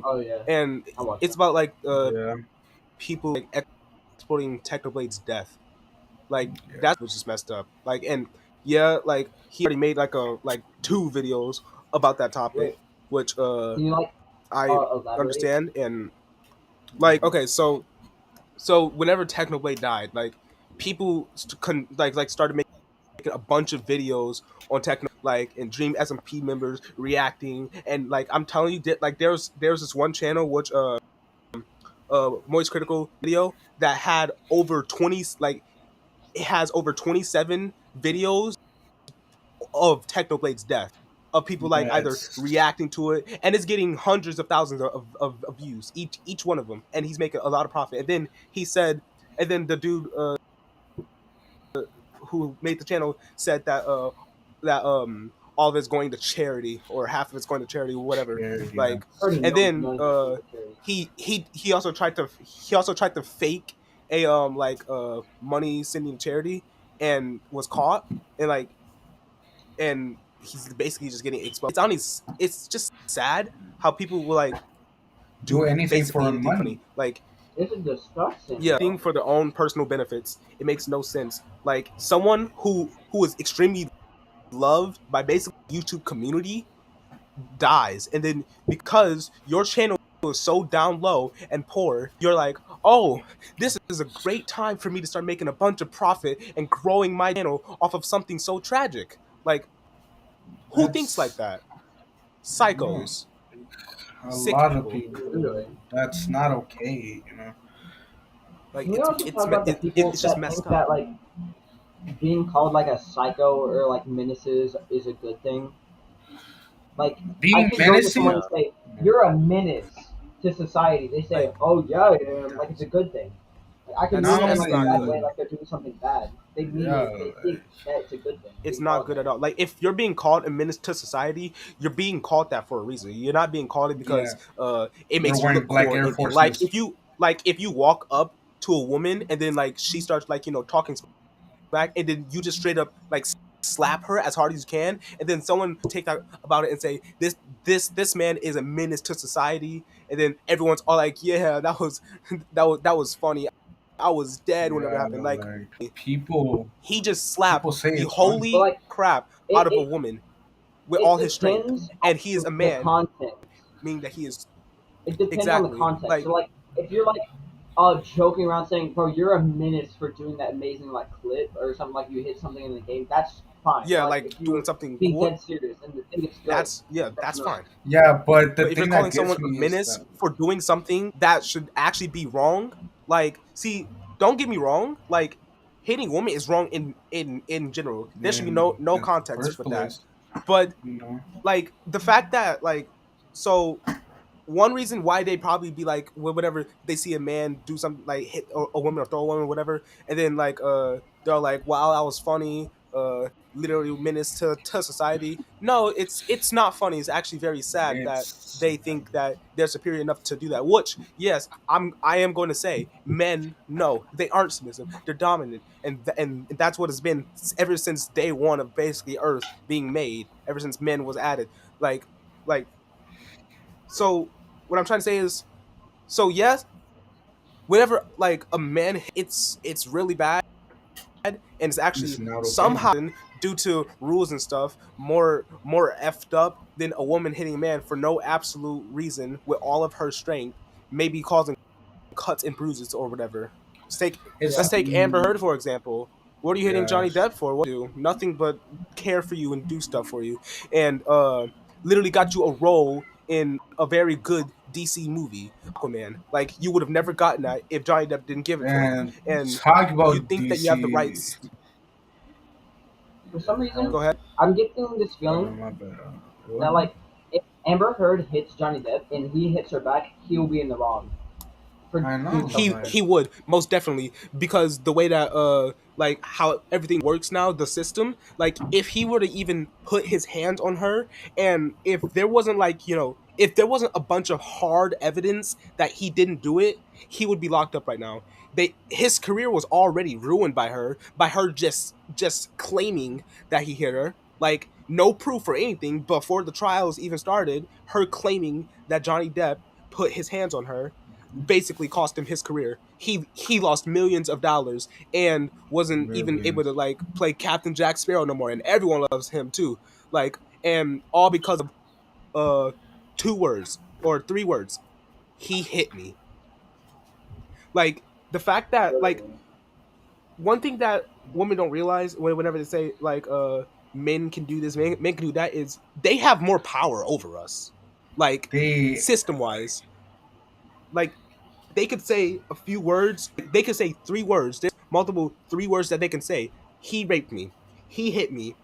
[SPEAKER 4] oh yeah,
[SPEAKER 1] And
[SPEAKER 4] I watched
[SPEAKER 1] it's
[SPEAKER 4] that.
[SPEAKER 1] about like
[SPEAKER 3] yeah,
[SPEAKER 1] people like exploiting Technoblade's death. Like
[SPEAKER 3] yeah,
[SPEAKER 1] that was just messed up. Like, and yeah, like he already made like two videos about that topic,
[SPEAKER 4] Wait,
[SPEAKER 1] which
[SPEAKER 4] can you like
[SPEAKER 1] I
[SPEAKER 4] elaborate?
[SPEAKER 1] understand. And like, okay, so whenever Technoblade died, like people like started making a bunch of videos on Techno, like, and Dream SMP members reacting, and like I'm telling you, like there's this one channel which Moist Critical video that had over 20, like it has over 27 videos of Technoblade's death, of people like
[SPEAKER 3] yeah.
[SPEAKER 1] either reacting to it, and it's getting hundreds of thousands of views each one of them, and he's making a lot of profit. And then he said, and then the dude who made the channel said that all of it's going to charity, or half of it's going to charity, whatever.
[SPEAKER 3] Charity, man.
[SPEAKER 1] Like,
[SPEAKER 4] Already
[SPEAKER 1] and
[SPEAKER 4] know
[SPEAKER 1] then
[SPEAKER 4] millions of people with charity.
[SPEAKER 1] he also tried to fake a like money sending charity, and was caught, and like, and he's basically just getting exposed. It's just sad how people will like
[SPEAKER 3] Do
[SPEAKER 1] do
[SPEAKER 3] anything
[SPEAKER 1] basically
[SPEAKER 3] for
[SPEAKER 1] anything funny.
[SPEAKER 3] money.
[SPEAKER 1] Like,
[SPEAKER 4] It's disgusting,
[SPEAKER 1] yeah, thing
[SPEAKER 4] bro.
[SPEAKER 1] for their own personal benefits. It makes no sense. Like someone who is extremely loved by basically YouTube community dies, and then because your channel is so down low and poor, you're like, oh, this is a great time for me to start making a bunch of profit and growing my channel off of something so tragic. Like, who thinks like
[SPEAKER 3] That's
[SPEAKER 1] that?
[SPEAKER 3] no,
[SPEAKER 1] Psychos,
[SPEAKER 3] a
[SPEAKER 1] sick
[SPEAKER 3] lot of
[SPEAKER 1] people.
[SPEAKER 3] people.
[SPEAKER 4] Literally.
[SPEAKER 3] That's not okay.
[SPEAKER 1] Like
[SPEAKER 4] Can we also talk about the people
[SPEAKER 1] it's just
[SPEAKER 4] that
[SPEAKER 1] messed
[SPEAKER 4] think
[SPEAKER 1] up.
[SPEAKER 4] that like being called like a psycho or like menaces is a good thing? Like, I
[SPEAKER 3] Being
[SPEAKER 4] can go to someone
[SPEAKER 3] menacing.
[SPEAKER 4] and
[SPEAKER 1] Yeah,
[SPEAKER 4] say, "You're a menace to society." They say,
[SPEAKER 1] like
[SPEAKER 4] "Oh yeah, I am." Like it's a good thing. Like, I can
[SPEAKER 1] that's
[SPEAKER 4] mean it in
[SPEAKER 3] Not
[SPEAKER 4] like
[SPEAKER 1] that's
[SPEAKER 4] a
[SPEAKER 1] not
[SPEAKER 4] bad
[SPEAKER 3] only
[SPEAKER 4] way,
[SPEAKER 1] good.
[SPEAKER 4] like they're doing something bad. They mean
[SPEAKER 3] yeah,
[SPEAKER 4] it. They think that it's a good thing
[SPEAKER 1] It's
[SPEAKER 4] being
[SPEAKER 1] not
[SPEAKER 4] called
[SPEAKER 1] good
[SPEAKER 4] that.
[SPEAKER 1] at all. Like, if you're being called a menace to society, you're being called that for a reason. You're not being called it
[SPEAKER 3] yeah.
[SPEAKER 1] because it
[SPEAKER 3] You're
[SPEAKER 1] makes you
[SPEAKER 3] wearing
[SPEAKER 1] look
[SPEAKER 3] black
[SPEAKER 1] cool or
[SPEAKER 3] Air
[SPEAKER 1] anything. Like,
[SPEAKER 3] Forces.
[SPEAKER 1] if you walk up to a woman and then like she starts like talking back, and then you just straight up like slap her as hard as you can, and then someone take that about it and say this man is a menace to society, and then everyone's all like, yeah, that was that was funny. I was dead whenever it
[SPEAKER 3] Yeah,
[SPEAKER 1] happened. Like,
[SPEAKER 3] like people
[SPEAKER 1] he just slapped
[SPEAKER 3] people say
[SPEAKER 1] the
[SPEAKER 3] it's funny.
[SPEAKER 4] But
[SPEAKER 1] holy
[SPEAKER 4] like
[SPEAKER 1] crap out
[SPEAKER 4] it,
[SPEAKER 1] of a
[SPEAKER 4] it,
[SPEAKER 1] woman with
[SPEAKER 4] it
[SPEAKER 1] all his strength,
[SPEAKER 4] depends
[SPEAKER 1] and he is
[SPEAKER 4] on
[SPEAKER 1] a
[SPEAKER 4] the
[SPEAKER 1] man,
[SPEAKER 4] content.
[SPEAKER 1] meaning that he is
[SPEAKER 4] It depends on the
[SPEAKER 1] exactly
[SPEAKER 4] context. So
[SPEAKER 1] like,
[SPEAKER 4] like if you're like joking around saying, "Bro, you're a menace for doing that amazing like clip or something like you hit something in the game," that's fine.
[SPEAKER 1] yeah,
[SPEAKER 4] But like
[SPEAKER 1] like
[SPEAKER 4] if
[SPEAKER 1] doing
[SPEAKER 4] you're
[SPEAKER 1] something
[SPEAKER 4] being
[SPEAKER 1] cool,
[SPEAKER 4] dead serious and the thing it's good,
[SPEAKER 1] that's, yeah,
[SPEAKER 4] that's
[SPEAKER 1] that's
[SPEAKER 4] no.
[SPEAKER 1] fine.
[SPEAKER 3] Yeah, but the
[SPEAKER 1] But if you're
[SPEAKER 3] thing that
[SPEAKER 1] calling
[SPEAKER 3] gets
[SPEAKER 1] someone a
[SPEAKER 3] me is
[SPEAKER 1] menace
[SPEAKER 3] that
[SPEAKER 1] for doing something that should actually be wrong, like, see, don't get me wrong, like, hitting women is wrong in general. There should be no
[SPEAKER 3] in the
[SPEAKER 1] context
[SPEAKER 3] first
[SPEAKER 1] with that.
[SPEAKER 3] place,
[SPEAKER 1] But
[SPEAKER 3] you know,
[SPEAKER 1] like the fact that like, so one reason why they probably be like, whatever, they see a man do something like hit a woman or throw a woman or whatever, and then like they're like, wow, that was funny, literally menace to society. No, it's not funny. It's actually very sad that
[SPEAKER 3] It's
[SPEAKER 1] they think that they're superior enough to do that. Which, yes, I am going to say, men, no, they aren't submissive. They're dominant, and that's what it's been ever since day one of basically Earth being made. Ever since men was added, like like so. What I'm trying to say is, so yes, whenever like a man, it's really bad, and it's
[SPEAKER 3] it's
[SPEAKER 1] actually
[SPEAKER 3] not okay.
[SPEAKER 1] somehow due to rules and stuff more effed up than a woman hitting a man for no absolute reason with all of her strength, maybe causing cuts and bruises or whatever. Let's take
[SPEAKER 3] It's
[SPEAKER 1] let's
[SPEAKER 4] Yeah.
[SPEAKER 1] take Amber Heard for example. What are you hitting Johnny
[SPEAKER 3] yes,
[SPEAKER 1] Depp for? What do you do? Nothing but care for you and do stuff for you, and literally got you a role in a very good DC movie, Aquaman. Like you would have never gotten that if Johnny Depp didn't give it for you.
[SPEAKER 3] and
[SPEAKER 1] And
[SPEAKER 3] talk
[SPEAKER 1] you
[SPEAKER 3] about
[SPEAKER 1] think that you have the
[SPEAKER 3] DC.
[SPEAKER 1] rights?
[SPEAKER 4] For some reason,
[SPEAKER 1] Go ahead.
[SPEAKER 4] I'm getting this feeling
[SPEAKER 3] My bad.
[SPEAKER 4] that
[SPEAKER 3] What?
[SPEAKER 4] like if Amber Heard hits Johnny Depp and he hits her back, he'll be in the wrong for
[SPEAKER 3] I
[SPEAKER 4] doing
[SPEAKER 3] know,
[SPEAKER 4] stuff
[SPEAKER 1] he
[SPEAKER 4] like
[SPEAKER 3] like
[SPEAKER 4] this.
[SPEAKER 1] he would most definitely, because the way that like how everything works now, the system, like if he were to even put his hands on her, and if there wasn't like if there wasn't a bunch of hard evidence that he didn't do it, he would be locked up right now. His career was already ruined by her just claiming that he hit her, like no proof or anything before the trials even started. Her claiming that Johnny Depp put his hands on her basically cost him his career. He lost millions of dollars and wasn't even able to
[SPEAKER 3] millions.
[SPEAKER 1] like play Captain Jack Sparrow no more. And everyone loves him too. Like, and all because of uh 2 words or 3 words. He hit me. Like the fact that like
[SPEAKER 4] Literally.
[SPEAKER 1] one thing that women don't realize whenever they say like men can do this, men can do that, is they have more power over us. Like
[SPEAKER 3] They
[SPEAKER 1] system wise. Like they could say a few words. They could say 3 words. There's multiple 3 words that they can say. He raped me. He hit me.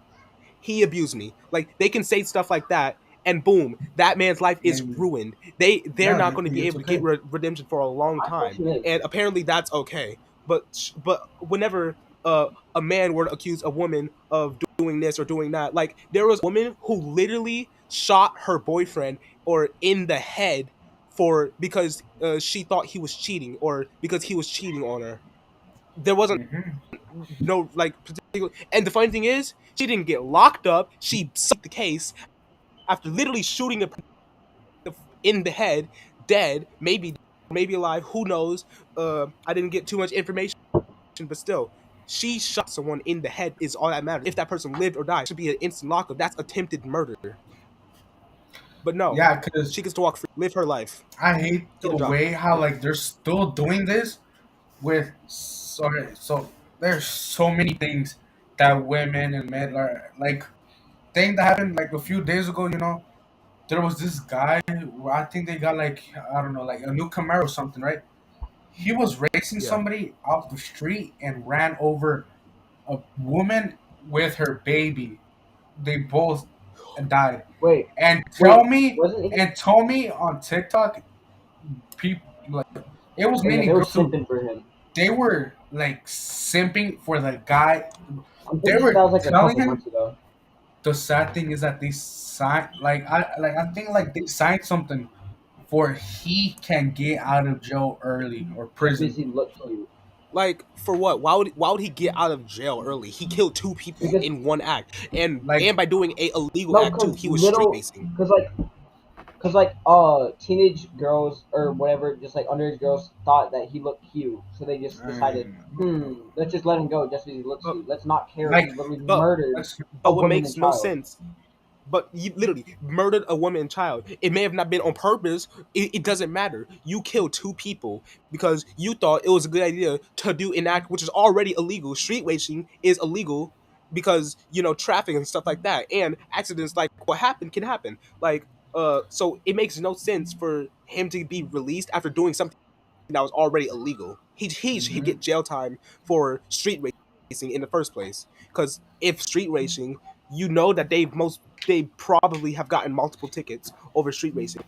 [SPEAKER 1] He abused me. Like they can say stuff like that, and boom, that man's life is
[SPEAKER 3] and
[SPEAKER 1] ruined. They're
[SPEAKER 3] yeah,
[SPEAKER 1] not going to be
[SPEAKER 3] it's
[SPEAKER 1] able to get
[SPEAKER 3] okay.
[SPEAKER 1] redemption for a long
[SPEAKER 4] My
[SPEAKER 1] time,
[SPEAKER 4] question is,
[SPEAKER 1] and apparently that's okay. But whenever a man were to accuse a woman of doing this or doing that, like there was a woman who literally shot her boyfriend or in the head for because she thought he was cheating or because he was cheating on her. There wasn't
[SPEAKER 3] Hmm.
[SPEAKER 1] no like particular. And the funny thing is, she didn't get locked up. She solved the case after literally shooting a in the head, dead, maybe alive. Who knows? I didn't get too much information, but still, she shot someone in the head. Is all that matters. If that person lived or died, it should be an instant lockup. That's attempted murder. But no,
[SPEAKER 3] Yeah, because
[SPEAKER 1] she gets to walk free, live her life,
[SPEAKER 3] I hate
[SPEAKER 1] get
[SPEAKER 3] the
[SPEAKER 1] a job.
[SPEAKER 3] way how like they're still doing this with so there's so many things that women and men are like thing that happened like a few days ago. There was this guy where I think they got like I don't know like a new Camaro or something, right? He was racing
[SPEAKER 1] Yeah.
[SPEAKER 3] somebody off the street and ran over a woman with her baby. They both died.
[SPEAKER 4] wait,
[SPEAKER 3] And
[SPEAKER 4] wait,
[SPEAKER 3] tell me
[SPEAKER 4] wasn't he?
[SPEAKER 3] and tell me on TikTok, people like it was
[SPEAKER 4] Oh yeah,
[SPEAKER 3] mainly
[SPEAKER 4] they were
[SPEAKER 3] girls too.
[SPEAKER 4] simping for him.
[SPEAKER 3] They were like simping for the guy.
[SPEAKER 4] I'm
[SPEAKER 3] They
[SPEAKER 4] pretty sure that
[SPEAKER 3] were
[SPEAKER 4] was like a
[SPEAKER 3] telling
[SPEAKER 4] couple
[SPEAKER 3] him
[SPEAKER 4] months ago.
[SPEAKER 3] the sad thing is that they signed I think like they signed something for he can get out of jail early or
[SPEAKER 4] Just
[SPEAKER 3] prison.
[SPEAKER 4] because he looked cute.
[SPEAKER 1] Like for what? Why would he get out of jail early? He killed 2 people
[SPEAKER 4] Because
[SPEAKER 1] in one act, and
[SPEAKER 3] Like
[SPEAKER 1] by doing a illegal
[SPEAKER 4] no,
[SPEAKER 1] act too.
[SPEAKER 4] because
[SPEAKER 1] He was street racing.
[SPEAKER 4] teenage girls or whatever, just like underage girls thought that he looked cute, so they just decided, let's just let him go just because he looks
[SPEAKER 1] But
[SPEAKER 4] cute. Let's not care if
[SPEAKER 3] like
[SPEAKER 4] he literally
[SPEAKER 1] but
[SPEAKER 4] murdered
[SPEAKER 3] that's-
[SPEAKER 4] a
[SPEAKER 1] but what
[SPEAKER 4] woman and
[SPEAKER 1] makes no
[SPEAKER 4] child.
[SPEAKER 1] sense? But you literally murdered a woman and child. It may have not been on purpose. It doesn't matter. You killed 2 people because you thought it was a good idea to do an act which is already illegal. Street racing is illegal because traffic and stuff like that, and accidents like what happened can happen. Like so it makes no sense for him to be released after doing something that was already illegal. He should
[SPEAKER 3] mhm.
[SPEAKER 1] get jail time for street racing in the first place. Because if street racing, that they probably have gotten multiple tickets over street racing.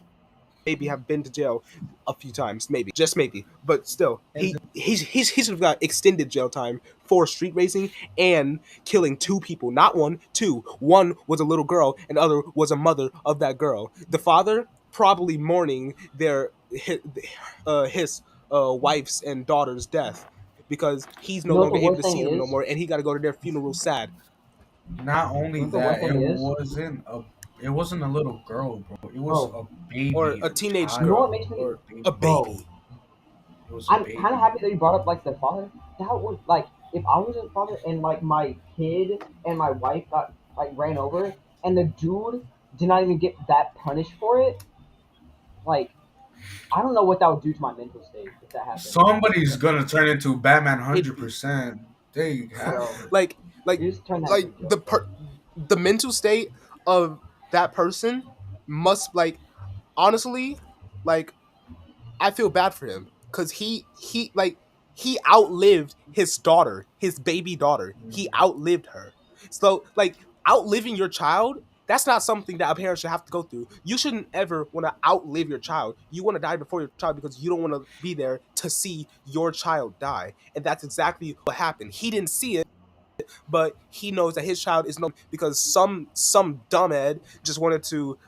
[SPEAKER 1] maybe have been to jail a few times, maybe, just maybe, but still,
[SPEAKER 3] And
[SPEAKER 1] he should have got extended jail time for street racing and killing two people, not one, two. One was a little girl, and the other was a mother of that girl. The father probably mourning his wife's and daughter's death because he's
[SPEAKER 4] You
[SPEAKER 1] no
[SPEAKER 4] know what the
[SPEAKER 1] longer able
[SPEAKER 4] worst
[SPEAKER 1] to
[SPEAKER 4] thing
[SPEAKER 1] see them no
[SPEAKER 4] is?
[SPEAKER 1] more, and he got to go to their funeral sad.
[SPEAKER 3] not
[SPEAKER 4] You know
[SPEAKER 3] only
[SPEAKER 4] what the worst
[SPEAKER 3] that,
[SPEAKER 4] thing is,
[SPEAKER 3] it wasn't a little girl, bro. It was
[SPEAKER 4] bro.
[SPEAKER 3] a
[SPEAKER 1] Or
[SPEAKER 3] baby,
[SPEAKER 1] a
[SPEAKER 3] a
[SPEAKER 1] teenage
[SPEAKER 4] You know
[SPEAKER 3] child.
[SPEAKER 4] what
[SPEAKER 1] girl
[SPEAKER 4] makes me,
[SPEAKER 1] or
[SPEAKER 3] A
[SPEAKER 1] a
[SPEAKER 3] baby.
[SPEAKER 4] bro?
[SPEAKER 1] baby.
[SPEAKER 3] It was a
[SPEAKER 4] I'm kind of
[SPEAKER 3] baby.
[SPEAKER 4] happy that you brought up like the father. That would like if I was a father and like my kid and my wife got like ran over and the dude did not even get that punished for it. Like I don't know what that would do to my mental state if that happened.
[SPEAKER 3] Somebody's gonna turn into Batman
[SPEAKER 1] It
[SPEAKER 3] 100%. They have
[SPEAKER 4] Bro,
[SPEAKER 3] to.
[SPEAKER 1] like like
[SPEAKER 4] you just turn that into
[SPEAKER 1] like
[SPEAKER 4] a joke, bro.
[SPEAKER 1] the mental state of that person must like honestly like I feel bad for him because he outlived his daughter, his baby daughter. He outlived her. So like outliving your child, that's not something that a parent should have to go through. You shouldn't ever want to outlive your child. You want to die before your child because you don't want to be there to see your child die. And that's exactly what happened. He didn't see it, but he knows that his child is no because some dumbhead just wanted to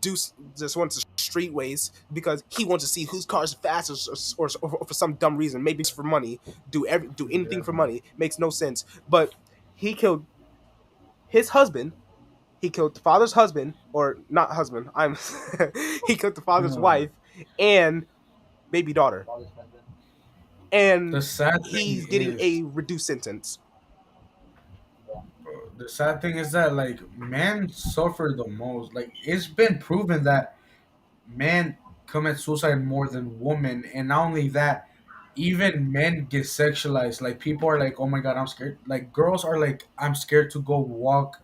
[SPEAKER 1] do just wanted to street race because he wants to see whose car is fastest or for some dumb reason, maybe it's for money. Do anything
[SPEAKER 3] Yeah.
[SPEAKER 1] for money makes no sense. But he killed his husband. He killed the father's husband, or not husband. I'm he killed the father's
[SPEAKER 3] Yeah.
[SPEAKER 1] wife and baby daughter,
[SPEAKER 4] Father's husband.
[SPEAKER 3] The
[SPEAKER 1] and
[SPEAKER 3] sad thing
[SPEAKER 1] he's getting
[SPEAKER 3] is,
[SPEAKER 1] a reduced sentence.
[SPEAKER 4] Yeah.
[SPEAKER 3] the sad thing is that like men suffer the most. Like it's been proven that men commit suicide more than women, and not only that, even men get sexualized. Like people are like, "Oh my god, I'm scared." Like girls are like, "I'm scared to go walk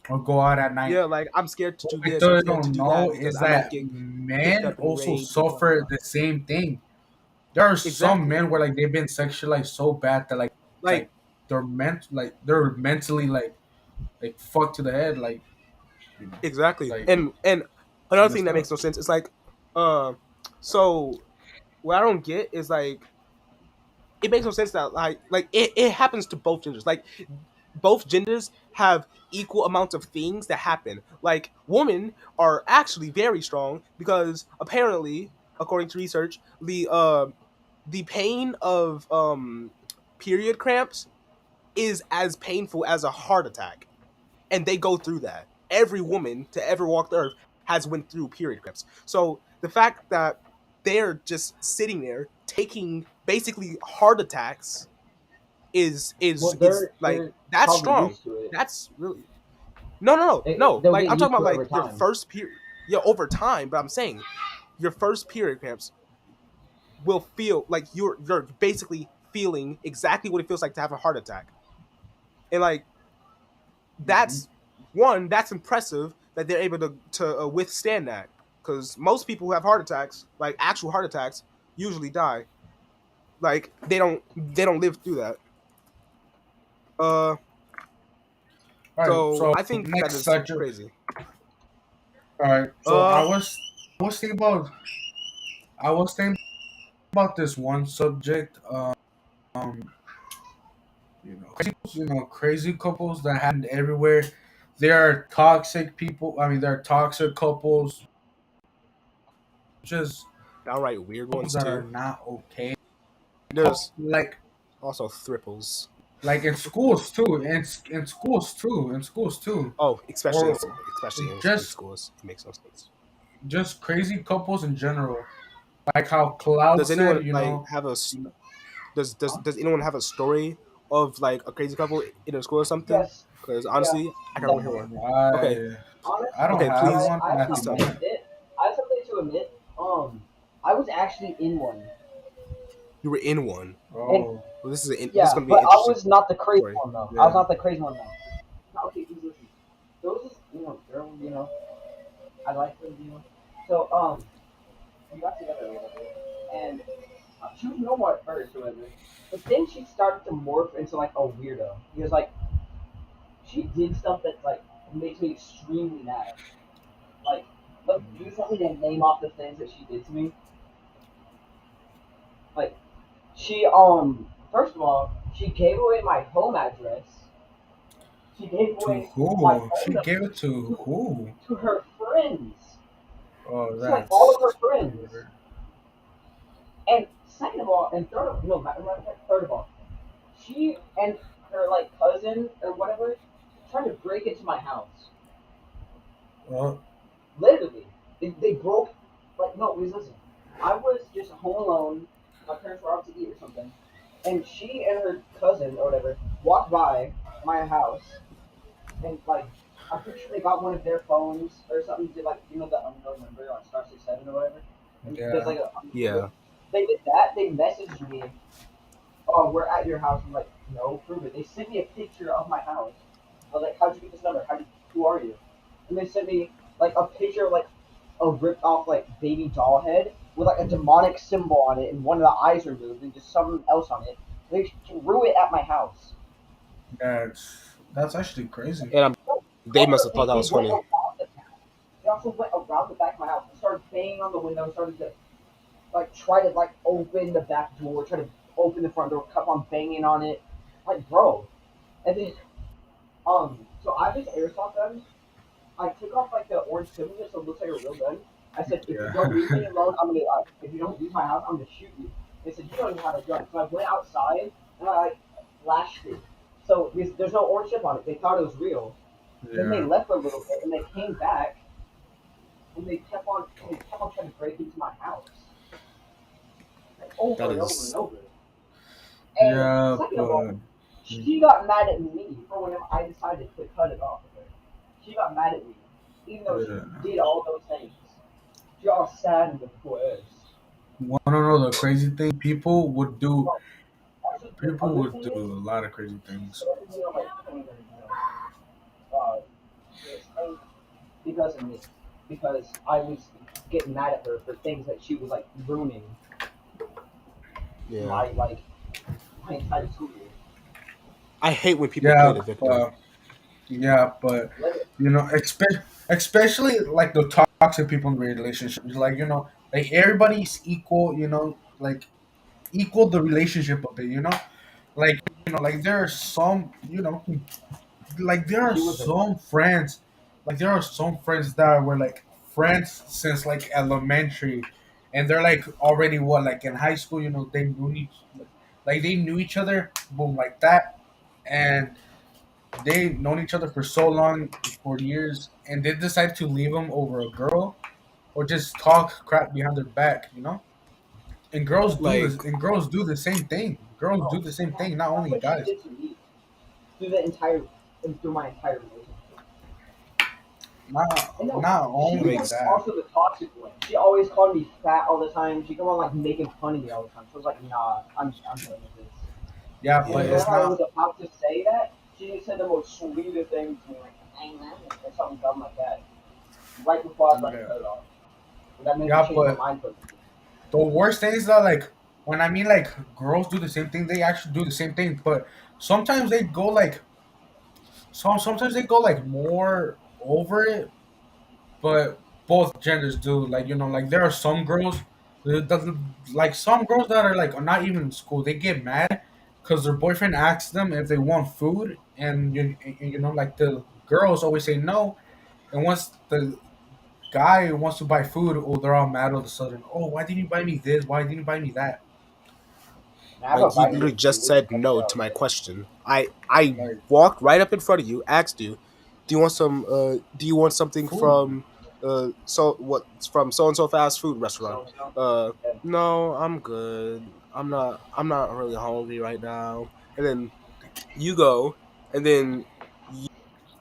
[SPEAKER 3] or go out at night."
[SPEAKER 1] Yeah, like I'm scared to
[SPEAKER 3] What
[SPEAKER 1] do
[SPEAKER 3] they
[SPEAKER 1] this. I'm scared to
[SPEAKER 3] don't
[SPEAKER 1] do that
[SPEAKER 3] know
[SPEAKER 1] because
[SPEAKER 3] is
[SPEAKER 1] I might
[SPEAKER 3] that
[SPEAKER 1] get picked
[SPEAKER 3] men
[SPEAKER 1] up and
[SPEAKER 3] also
[SPEAKER 1] raped and blah blah
[SPEAKER 3] suffer
[SPEAKER 1] blah.
[SPEAKER 3] the same thing. There are some
[SPEAKER 1] Exactly.
[SPEAKER 3] men where like they've been sexualized so bad that
[SPEAKER 1] Like
[SPEAKER 3] like they're mentally like fucked to the head, you know,
[SPEAKER 1] exactly.
[SPEAKER 3] like
[SPEAKER 1] And
[SPEAKER 3] it's
[SPEAKER 1] another thing
[SPEAKER 3] messed
[SPEAKER 1] that makes
[SPEAKER 3] up.
[SPEAKER 1] no sense is like uh so what I don't get is like it makes no sense that it happens to both genders. Like both genders have equal amounts of things that happen. Like women are actually very strong because apparently, according to research, the pain of period cramps is as painful as a heart attack, and they go through that. Every woman to ever walk the earth has went through period cramps. So the fact that they're just sitting there taking basically heart attacks
[SPEAKER 4] Well,
[SPEAKER 1] is like
[SPEAKER 4] they're
[SPEAKER 1] that's
[SPEAKER 4] probably
[SPEAKER 1] strong.
[SPEAKER 4] used to it.
[SPEAKER 1] That's really no.
[SPEAKER 4] They'll
[SPEAKER 1] Like
[SPEAKER 4] get
[SPEAKER 1] I'm talking
[SPEAKER 4] used
[SPEAKER 1] about
[SPEAKER 4] to it over
[SPEAKER 1] like your
[SPEAKER 4] time.
[SPEAKER 1] first period, yeah, over time. But I'm saying your first period cramps will feel like you're basically feeling exactly what it feels like to have a heart attack, and like
[SPEAKER 3] Hmm.
[SPEAKER 1] that's one that's impressive that they're able to withstand that because most people who have heart attacks, like actual heart attacks, usually die. Like they don't live through that. Uh,
[SPEAKER 3] All right,
[SPEAKER 1] so
[SPEAKER 3] so
[SPEAKER 1] I think that
[SPEAKER 3] next
[SPEAKER 1] is
[SPEAKER 3] subject.
[SPEAKER 1] crazy.
[SPEAKER 3] All right, so
[SPEAKER 1] Uh,
[SPEAKER 3] I was thinking about I was thinking about this one subject. Crazy couples that happen everywhere. There are toxic people. I mean, there are toxic couples, just
[SPEAKER 1] downright weird
[SPEAKER 3] couples
[SPEAKER 1] ones
[SPEAKER 3] that are
[SPEAKER 1] too.
[SPEAKER 3] not okay.
[SPEAKER 1] There's
[SPEAKER 3] Like
[SPEAKER 1] also thriples.
[SPEAKER 3] in schools too, in schools too,
[SPEAKER 1] Oh, especially
[SPEAKER 3] or
[SPEAKER 1] especially in
[SPEAKER 3] just
[SPEAKER 1] schools, it makes no sense.
[SPEAKER 3] just crazy couples in general. Like how Cloud
[SPEAKER 1] Does
[SPEAKER 3] said,
[SPEAKER 1] anyone like have a
[SPEAKER 3] you know
[SPEAKER 1] does
[SPEAKER 3] huh?
[SPEAKER 1] does anyone have a story of like a crazy couple in a school or something?
[SPEAKER 4] Yes.
[SPEAKER 1] Because
[SPEAKER 4] Yeah.
[SPEAKER 1] honestly, I kind of want to hear one. Okay,
[SPEAKER 3] I I don't
[SPEAKER 4] Honestly,
[SPEAKER 1] okay,
[SPEAKER 3] have
[SPEAKER 1] please
[SPEAKER 3] one
[SPEAKER 4] I have
[SPEAKER 3] at the
[SPEAKER 1] please
[SPEAKER 4] something
[SPEAKER 1] tell
[SPEAKER 4] to
[SPEAKER 1] me.
[SPEAKER 3] moment.
[SPEAKER 4] admit. I have something to admit. I was actually in one,
[SPEAKER 1] You were in one.
[SPEAKER 4] and
[SPEAKER 3] Oh,
[SPEAKER 1] Well, this is
[SPEAKER 4] yeah,
[SPEAKER 1] going to be
[SPEAKER 4] but
[SPEAKER 1] an
[SPEAKER 4] I
[SPEAKER 1] interesting
[SPEAKER 4] was not the crazy
[SPEAKER 1] story.
[SPEAKER 4] one though. I was
[SPEAKER 3] yeah.
[SPEAKER 4] not the crazy one though. No, okay, please listen. There was this, girl, I liked her, So, we got together a little bit, and she was normal at first, or whatever. But then she started to morph into like a weirdo. Because like she did stuff that like makes me extremely mad. Like Look, you just want me to name off the things that she did to me? Like, she, first of all, she gave away my home address. She gave
[SPEAKER 3] To
[SPEAKER 4] away my
[SPEAKER 3] who?
[SPEAKER 4] phone
[SPEAKER 3] She gave
[SPEAKER 4] number
[SPEAKER 3] it to
[SPEAKER 4] to,
[SPEAKER 3] who?
[SPEAKER 4] to her friends.
[SPEAKER 3] Oh,
[SPEAKER 4] To, like, all of her
[SPEAKER 3] that's
[SPEAKER 4] friends.
[SPEAKER 3] weird.
[SPEAKER 4] And second of all, and third of, no, third of all, she and her, like, cousin or whatever tried to break into my house.
[SPEAKER 3] Well,
[SPEAKER 4] Literally, they broke. Like, no, please listen. I was just home alone. My parents were out to eat or something, and she and her cousin or whatever walked by my house, and like, I'm pretty sure they got one of their phones or something. Did like, the unknown number on *67 or whatever, and there's
[SPEAKER 3] yeah,
[SPEAKER 4] like a unknown number.
[SPEAKER 1] Yeah,
[SPEAKER 4] They did that. They messaged me, "Oh, we're at your house." I'm like, "No, prove it." They sent me a picture of my house. I was like, "How'd you get this number? Who are you?" And they sent me like a picture of like a ripped off like baby doll head with like a demonic symbol on it and one of the eyes removed and just something else on it. They threw it at my house.
[SPEAKER 3] that's actually crazy.
[SPEAKER 1] and they must
[SPEAKER 4] Also,
[SPEAKER 1] have thought that
[SPEAKER 4] they
[SPEAKER 1] was
[SPEAKER 4] went
[SPEAKER 1] funny.
[SPEAKER 4] around the back. They also went around the back of my house and started banging on the window and started to like try to like open the back door, try to open the front door, kept on banging on it. Like, bro. And then so I have this airsoft gun. I took off like the orange trim just so it looks like a real gun. I said, if you don't leave
[SPEAKER 3] Yeah,
[SPEAKER 4] me alone, I'm gonna. If you don't leave my house, I'm gonna shoot you. They said you don't even have a gun. So I went outside and I like flashed it. So there's no orange chip on it. They thought it was real. Then they
[SPEAKER 3] yeah,
[SPEAKER 4] left for a little bit and they came back and they kept on trying to break into my house like
[SPEAKER 1] That
[SPEAKER 4] over and over and
[SPEAKER 1] is
[SPEAKER 4] over. And
[SPEAKER 3] yeah,
[SPEAKER 4] second of all,
[SPEAKER 3] but
[SPEAKER 4] she got mad at me for when I decided to cut it off with her. She got mad at me, even though she
[SPEAKER 3] yeah.
[SPEAKER 4] did all those things. She got all sad and depressed.
[SPEAKER 3] Wanna know the crazy thing?
[SPEAKER 4] But also the
[SPEAKER 3] People
[SPEAKER 4] other
[SPEAKER 3] would
[SPEAKER 4] thing
[SPEAKER 3] do
[SPEAKER 4] is,
[SPEAKER 3] a lot of crazy
[SPEAKER 4] she
[SPEAKER 3] things.
[SPEAKER 4] started me on like putting her, this thing because of me, because I was getting mad at her for things that she was like ruining
[SPEAKER 1] yeah.
[SPEAKER 4] my my entire school year.
[SPEAKER 1] I hate when people play
[SPEAKER 3] Yeah,
[SPEAKER 1] the victim.
[SPEAKER 3] but yeah, but
[SPEAKER 4] Literally,
[SPEAKER 3] especially like the toxic people in relationships, like like everybody's equal, like equal the relationship a bit, like like there are some, like there are
[SPEAKER 4] she was the one.
[SPEAKER 3] some friends, like there are some friends that were like friends since like elementary, and they're like already what like in high school, they knew like they knew each other, boom, like that, and they known each other for so long, for years, and they decide to leave them over a girl or just talk crap behind their back, And girls do
[SPEAKER 1] Like,
[SPEAKER 3] this, and girls do the same thing. Girls do
[SPEAKER 4] Bro,
[SPEAKER 3] the same
[SPEAKER 4] that,
[SPEAKER 3] thing, not
[SPEAKER 4] that's
[SPEAKER 3] only
[SPEAKER 4] what she
[SPEAKER 3] guys.
[SPEAKER 4] did to me through the entire through my entire relationship. And no,
[SPEAKER 3] Not
[SPEAKER 4] she
[SPEAKER 1] that
[SPEAKER 3] only
[SPEAKER 4] was
[SPEAKER 1] makes
[SPEAKER 3] that.
[SPEAKER 4] also the toxic one. She always called me fat all the time. She come on like making fun of me all the time. So I was like, nah, I'm done with this.
[SPEAKER 3] Yeah,
[SPEAKER 4] And
[SPEAKER 3] but
[SPEAKER 4] then
[SPEAKER 1] yeah.
[SPEAKER 3] it's
[SPEAKER 4] whenever I was
[SPEAKER 3] not.
[SPEAKER 4] about to say that, she said the most sweetest thing to me, like, I love it, or something dumb like that. Right before I was about to
[SPEAKER 3] Yeah,
[SPEAKER 4] cut it off. And that made me
[SPEAKER 3] yeah,
[SPEAKER 4] change my
[SPEAKER 3] but
[SPEAKER 4] mind completely.
[SPEAKER 3] the worst thing is that like when I mean like girls do the same thing, they actually do the same thing. But sometimes they go like sometimes they go like more over it, but both genders do. Like like there are some girls, like some girls that are like not even in school. They get mad because their boyfriend asks them if they want food, and like the girls always say no. And once the guy wants to buy food, oh, they're all mad all of a sudden. Oh, why didn't you buy me this? Why didn't you buy me that?
[SPEAKER 4] And I have a
[SPEAKER 1] Like you
[SPEAKER 4] vitamin
[SPEAKER 1] literally
[SPEAKER 4] issue.
[SPEAKER 1] just
[SPEAKER 4] We can
[SPEAKER 1] said
[SPEAKER 4] cut it
[SPEAKER 1] no to
[SPEAKER 4] out.
[SPEAKER 1] my question. I
[SPEAKER 3] Like
[SPEAKER 1] walked right up in front of you, asked you, do you want something
[SPEAKER 3] food.
[SPEAKER 1] from from so and so fast food restaurant?
[SPEAKER 4] So, so,
[SPEAKER 1] Uh
[SPEAKER 4] yeah.
[SPEAKER 1] no, I'm good. I'm not really hungry right now. And then you go and then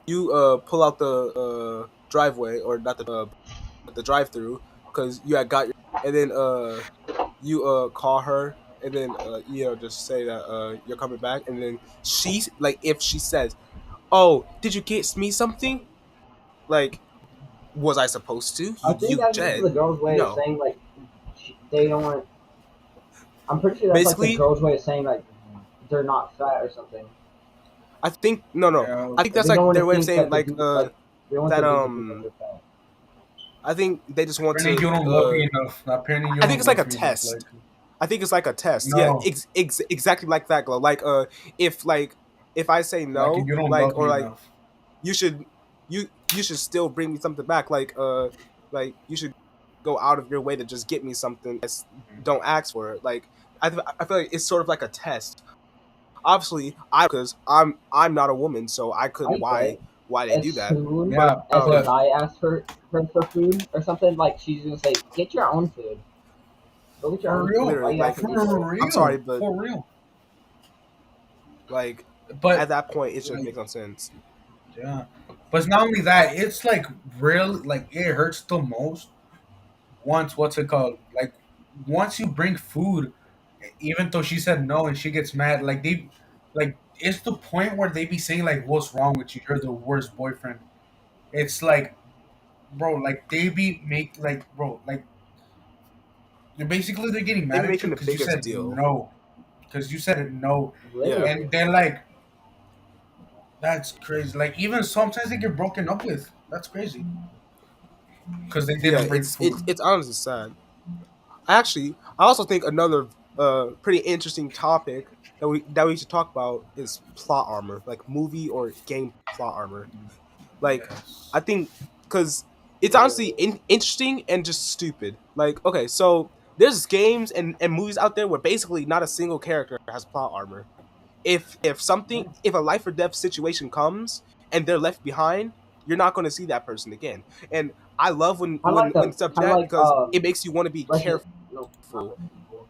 [SPEAKER 1] you pull out the driveway, or not the drive through, because you had got your, and then you call her, and then just say that you're coming back, and then she, like, if she says, "Oh, did you get me something?" Like, was I supposed to?
[SPEAKER 4] I think
[SPEAKER 1] You
[SPEAKER 4] that's just the
[SPEAKER 1] said
[SPEAKER 4] girl's way of
[SPEAKER 1] no.
[SPEAKER 4] saying like they don't want. I'm pretty sure that's like the
[SPEAKER 1] Basically,
[SPEAKER 4] girl's way of saying like they're not fat or something.
[SPEAKER 1] I think no, no.
[SPEAKER 3] Yeah,
[SPEAKER 1] I think
[SPEAKER 4] Like,
[SPEAKER 1] that's
[SPEAKER 4] they don't
[SPEAKER 1] like
[SPEAKER 4] want to
[SPEAKER 1] their way of
[SPEAKER 4] think
[SPEAKER 1] saying
[SPEAKER 4] that the
[SPEAKER 1] like
[SPEAKER 4] dude like they don't want
[SPEAKER 1] that
[SPEAKER 4] the dude to think that they're fat.
[SPEAKER 1] I think they just want
[SPEAKER 3] Apparently,
[SPEAKER 1] to.
[SPEAKER 3] you don't love me enough. Apparently, you
[SPEAKER 1] I think
[SPEAKER 3] don't
[SPEAKER 1] it's like a
[SPEAKER 3] love me enough. Like,
[SPEAKER 1] test. I think it's like a test. Yeah,
[SPEAKER 3] no,
[SPEAKER 1] exactly like that, Glow. Like if I say
[SPEAKER 3] like
[SPEAKER 1] no,
[SPEAKER 3] you don't
[SPEAKER 1] like
[SPEAKER 3] love
[SPEAKER 1] or
[SPEAKER 3] me
[SPEAKER 1] like
[SPEAKER 3] enough.
[SPEAKER 1] you should you should still bring me something back. Like you should go out of your way to just get me something. Don't ask for it. Like I feel like it's sort of like a test. Obviously, I because I'm not a woman, so I couldn't.
[SPEAKER 4] I get
[SPEAKER 1] Why they
[SPEAKER 4] as
[SPEAKER 1] do that?
[SPEAKER 4] soon
[SPEAKER 1] But
[SPEAKER 3] Yeah,
[SPEAKER 4] as the
[SPEAKER 3] but
[SPEAKER 4] guy asks her for food or something, like she's gonna say, "Get your own food. Go get your
[SPEAKER 3] for
[SPEAKER 4] own food.
[SPEAKER 3] real,
[SPEAKER 4] Why
[SPEAKER 1] literally,
[SPEAKER 4] you
[SPEAKER 1] like
[SPEAKER 4] asking me for it?"
[SPEAKER 1] I'm sorry,
[SPEAKER 3] for real,
[SPEAKER 1] but
[SPEAKER 3] for real.
[SPEAKER 1] like at
[SPEAKER 3] But
[SPEAKER 1] that point, it just
[SPEAKER 3] like,
[SPEAKER 1] makes no sense.
[SPEAKER 3] yeah, but it's not only that. It's like real. Like it hurts the most once. What's it called? Like once you bring food, even though she said no and she gets mad. Like it's the point where they be saying like, "What's wrong with you? You're the worst boyfriend." It's like, bro, like they be make like, bro, like they're getting
[SPEAKER 1] They
[SPEAKER 3] mad
[SPEAKER 1] be
[SPEAKER 3] at you
[SPEAKER 1] making the
[SPEAKER 3] because you
[SPEAKER 1] biggest
[SPEAKER 3] said
[SPEAKER 1] deal.
[SPEAKER 3] no, because you said it no,
[SPEAKER 1] Yeah,
[SPEAKER 3] and
[SPEAKER 4] Literally.
[SPEAKER 3] they're like, that's crazy. Like even sometimes they get broken up with. That's crazy because they
[SPEAKER 1] yeah.
[SPEAKER 3] didn't bring food.
[SPEAKER 1] It's honestly sad. Actually, I also think another pretty interesting topic that we should talk about is plot armor, like movie or game plot armor. Like, I
[SPEAKER 3] Yes.
[SPEAKER 1] think because it's honestly interesting and just stupid. Like, okay, so there's games and movies out there where basically not a single character has plot armor.
[SPEAKER 4] Yeah.
[SPEAKER 1] If a life or death situation comes and they're left behind, you're not going to see that person again. And I love when stuff do
[SPEAKER 4] Kind of
[SPEAKER 1] that
[SPEAKER 4] like
[SPEAKER 1] because it makes you want to be
[SPEAKER 4] Resident,
[SPEAKER 1] careful.
[SPEAKER 4] no, not Resident Evil.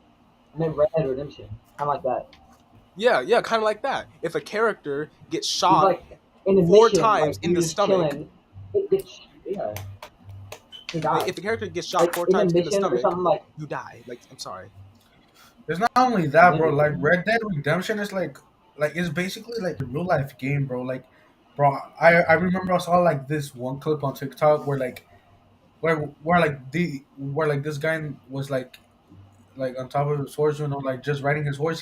[SPEAKER 4] I meant Red Dead Redemption. Kind of like that.
[SPEAKER 1] Yeah, yeah, kind of like that. If a character gets
[SPEAKER 4] He's
[SPEAKER 1] shot
[SPEAKER 4] like in a
[SPEAKER 1] four
[SPEAKER 4] mission, like
[SPEAKER 1] times in
[SPEAKER 4] you're
[SPEAKER 1] the
[SPEAKER 4] just
[SPEAKER 1] stomach,
[SPEAKER 4] chilling. It gets yeah, he
[SPEAKER 1] like
[SPEAKER 4] dies.
[SPEAKER 1] if the character gets shot
[SPEAKER 4] Like
[SPEAKER 1] four
[SPEAKER 4] in a
[SPEAKER 1] times in the
[SPEAKER 4] mission or
[SPEAKER 1] stomach,
[SPEAKER 4] something like
[SPEAKER 1] you die. Like I'm sorry.
[SPEAKER 3] There's not only that, bro.
[SPEAKER 4] literally.
[SPEAKER 3] Like Red Dead Redemption is like it's basically like a real life game, bro. Like, bro, I remember I saw like this one clip on TikTok where like where like this guy was like on top of his horse, like just riding his horse.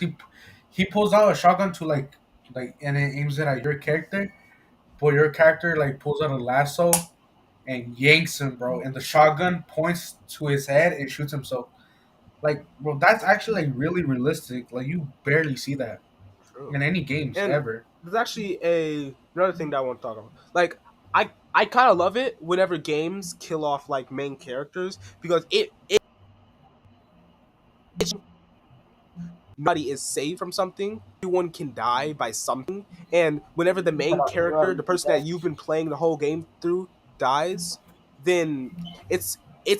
[SPEAKER 3] He pulls out a shotgun to like and it aims it at your character, but your character like pulls out a lasso and yanks him, bro. And the shotgun points to his head and shoots himself. Like, bro, that's actually like really realistic. Like, you barely see that
[SPEAKER 1] True.
[SPEAKER 3] in any games
[SPEAKER 1] And
[SPEAKER 3] ever.
[SPEAKER 1] there's actually another thing that I want to talk about. Like I kind of love it whenever games kill off like main characters because it's nobody is saved from something. Everyone can die by something, and whenever the
[SPEAKER 4] You cut
[SPEAKER 1] main
[SPEAKER 4] out your
[SPEAKER 1] character, the
[SPEAKER 4] repeat
[SPEAKER 1] person that
[SPEAKER 4] that.
[SPEAKER 1] you've been playing the whole game through, dies, then it's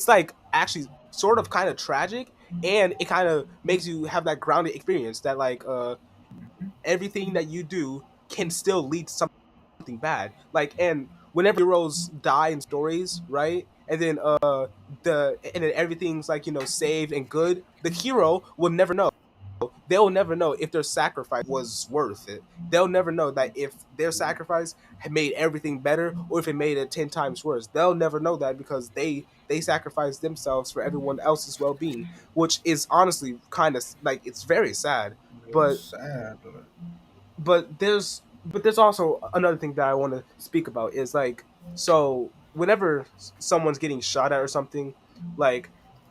[SPEAKER 1] like actually sort of kind of tragic, and it kind of makes you have that grounded experience that like everything that you do can still lead to something bad. Like and whenever heroes die in stories, right? And then and then everything's like, saved and good, the hero will never know. They'll never know if their sacrifice was worth it. They'll never know that if their sacrifice had made everything better or if it made it 10 times worse. They'll never know that because they sacrificed themselves for everyone else's well-being, which is honestly kind of like it's very sad.
[SPEAKER 3] It's
[SPEAKER 1] But
[SPEAKER 3] sad.
[SPEAKER 1] there's also another thing that I want to speak about is like so whenever someone's getting shot at or something, like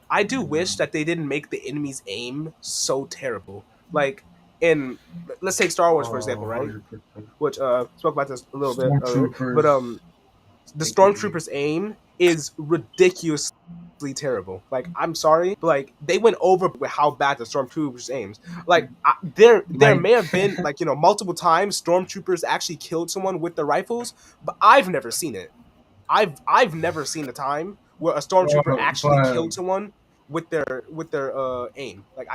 [SPEAKER 1] I do wish that they didn't make the enemy's aim so terrible. Like in let's take Star Wars for example,
[SPEAKER 3] Oh,
[SPEAKER 1] right?
[SPEAKER 3] 100%.
[SPEAKER 1] Which spoke about this a little bit earlier, but
[SPEAKER 3] Stormtroopers,
[SPEAKER 1] the
[SPEAKER 3] aka.
[SPEAKER 1] stormtroopers aim is ridiculously terrible. Like I'm sorry, but like they went over with how bad the stormtroopers aims. Like there
[SPEAKER 3] Like,
[SPEAKER 1] may have been like multiple times stormtroopers actually killed someone with their rifles, but I've never seen it. I've never seen a time where a stormtrooper actually
[SPEAKER 3] but
[SPEAKER 1] killed someone with their aim. Like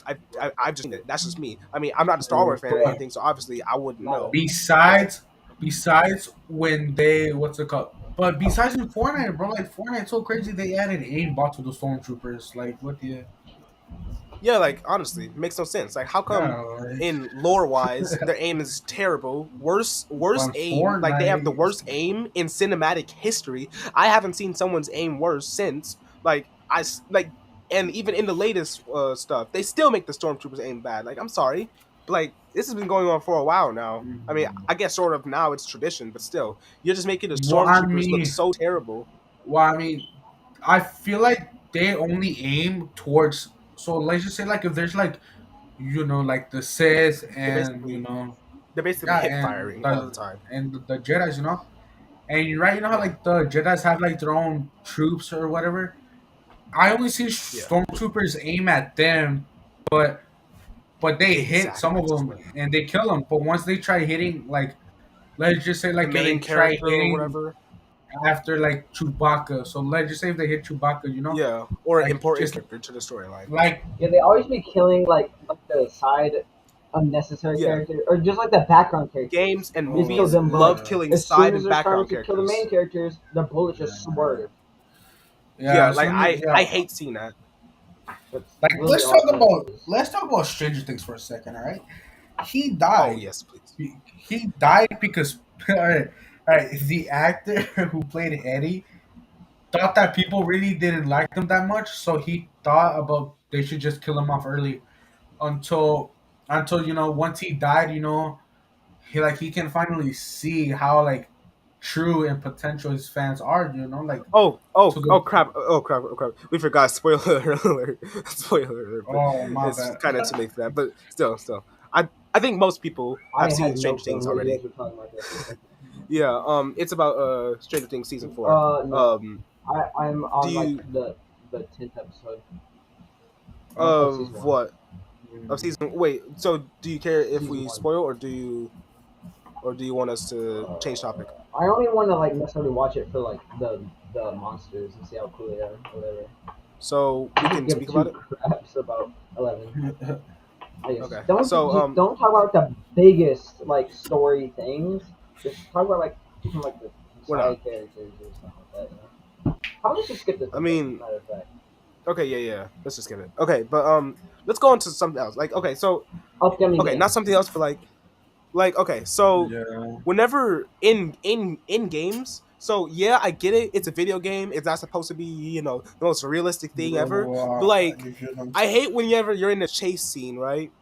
[SPEAKER 1] I've just seen it. That's just me. I mean, I'm not a Star Wars fan or
[SPEAKER 3] but
[SPEAKER 1] anything, so obviously I wouldn't
[SPEAKER 4] Neither.
[SPEAKER 1] know. But
[SPEAKER 3] besides when they what's it called? But besides in Fortnite, bro, like Fortnite's so crazy they added aimbot to the stormtroopers. Like, what the?
[SPEAKER 1] yeah, like honestly, it makes no sense. Like how come
[SPEAKER 3] Yeah, like,
[SPEAKER 1] in lore wise their aim is terrible, worse
[SPEAKER 3] on
[SPEAKER 1] aim, like they have the
[SPEAKER 3] Fortnite,
[SPEAKER 1] worst aim in cinematic history. I haven't seen someone's aim worse since. Like like and even in the latest stuff, they still make the stormtroopers aim bad. Like I'm sorry, but like this has been going on for a while now. I mean, I guess sort of now it's tradition, but still, you're just making the
[SPEAKER 3] well, I
[SPEAKER 1] stormtroopers look
[SPEAKER 3] mean,
[SPEAKER 1] so terrible.
[SPEAKER 3] well, I mean, I feel like they only aim towards. So let's just say like if there's like like the Sith
[SPEAKER 1] They're
[SPEAKER 3] and
[SPEAKER 1] basically they're basically
[SPEAKER 3] yeah
[SPEAKER 1] hip
[SPEAKER 3] and
[SPEAKER 1] firing all the
[SPEAKER 3] the
[SPEAKER 1] time.
[SPEAKER 3] the Jedi's and you're right, how
[SPEAKER 1] Yeah,
[SPEAKER 3] like the Jedi's have like their own troops or whatever. I only see
[SPEAKER 1] yeah,
[SPEAKER 3] stormtroopers aim at them, but they hit some
[SPEAKER 1] exactly.
[SPEAKER 3] of them and they kill them. But once they try hitting, like let's just say
[SPEAKER 1] The
[SPEAKER 3] like
[SPEAKER 1] main
[SPEAKER 3] they try
[SPEAKER 1] character or
[SPEAKER 3] hitting
[SPEAKER 1] whatever.
[SPEAKER 3] after like Chewbacca. So let's just say if they hit Chewbacca,
[SPEAKER 1] Yeah, or an
[SPEAKER 3] like
[SPEAKER 1] important
[SPEAKER 3] just
[SPEAKER 1] character to the storyline.
[SPEAKER 3] like
[SPEAKER 4] Yeah, they always be killing like the side unnecessary
[SPEAKER 1] Yeah,
[SPEAKER 4] character or just like the background characters.
[SPEAKER 1] games and
[SPEAKER 4] Just kill
[SPEAKER 1] movies
[SPEAKER 3] oh
[SPEAKER 4] them, but like
[SPEAKER 1] love
[SPEAKER 3] yeah,
[SPEAKER 1] killing
[SPEAKER 4] as soon
[SPEAKER 1] side
[SPEAKER 4] as
[SPEAKER 1] and
[SPEAKER 4] they're starting
[SPEAKER 1] background
[SPEAKER 4] to kill the main
[SPEAKER 1] characters.
[SPEAKER 4] characters, the bullets just
[SPEAKER 3] yeah,
[SPEAKER 4] swerve.
[SPEAKER 1] Yeah,
[SPEAKER 3] yeah.
[SPEAKER 1] like
[SPEAKER 3] So yeah,
[SPEAKER 1] I hate seeing that.
[SPEAKER 4] That's
[SPEAKER 3] like
[SPEAKER 4] really all that is.
[SPEAKER 3] let's talk about Stranger Things for a second. All right, he
[SPEAKER 1] Oh
[SPEAKER 3] died.
[SPEAKER 1] yes, please.
[SPEAKER 3] He died because all right. The actor who played Eddie thought that people really didn't like him that much, so he thought about they should just kill him off early until once he died, he can finally see how like true and potential his fans are, like to
[SPEAKER 1] Oh
[SPEAKER 3] the
[SPEAKER 1] crap! Oh crap! We forgot. Spoiler alert! Spoiler alert! But
[SPEAKER 3] oh my
[SPEAKER 1] it's
[SPEAKER 3] bad.
[SPEAKER 1] kind of too late for that. But still, I think most people
[SPEAKER 4] I
[SPEAKER 1] have
[SPEAKER 4] had
[SPEAKER 1] seen
[SPEAKER 4] no
[SPEAKER 1] Stranger
[SPEAKER 4] clue
[SPEAKER 1] Things
[SPEAKER 4] what you
[SPEAKER 1] already.
[SPEAKER 4] guys were talking about there.
[SPEAKER 1] Yeah. It's about Stranger Things season 4.
[SPEAKER 4] No, I'm
[SPEAKER 1] Do
[SPEAKER 4] on like
[SPEAKER 1] you
[SPEAKER 4] the 10th episode of season
[SPEAKER 1] of
[SPEAKER 4] one.
[SPEAKER 1] what of season? Wait. So do you care if
[SPEAKER 4] Season
[SPEAKER 1] we
[SPEAKER 4] one.
[SPEAKER 1] spoil, or do you want us to change
[SPEAKER 4] Uh,
[SPEAKER 1] topic?
[SPEAKER 4] I only want to like necessarily watch it for like the monsters and see how cool they are, or whatever.
[SPEAKER 1] So we
[SPEAKER 4] I don't
[SPEAKER 1] can
[SPEAKER 4] give
[SPEAKER 1] speak
[SPEAKER 4] two
[SPEAKER 1] about it.
[SPEAKER 4] craps about 11. I guess
[SPEAKER 1] Okay.
[SPEAKER 4] don't
[SPEAKER 1] So
[SPEAKER 4] don't talk about the biggest like story things. Just talk about like some like the
[SPEAKER 1] we're not.
[SPEAKER 4] side characters or something like that. How about we just skip this
[SPEAKER 1] I
[SPEAKER 4] one? Then,
[SPEAKER 1] mean,
[SPEAKER 4] matter of fact,
[SPEAKER 1] okay, yeah. Let's just get it. Okay, but let's go on to something else. Like, okay, so
[SPEAKER 4] upcoming
[SPEAKER 1] okay, not
[SPEAKER 4] games.
[SPEAKER 1] something else, but like okay, so
[SPEAKER 3] Yeah.
[SPEAKER 1] whenever in games, so yeah, I get it. It's a video game. It's not supposed to be the most realistic thing ever. But
[SPEAKER 3] Bro,
[SPEAKER 1] like,
[SPEAKER 3] you shouldn't.
[SPEAKER 1] I hate whenever you're in a chase scene, right?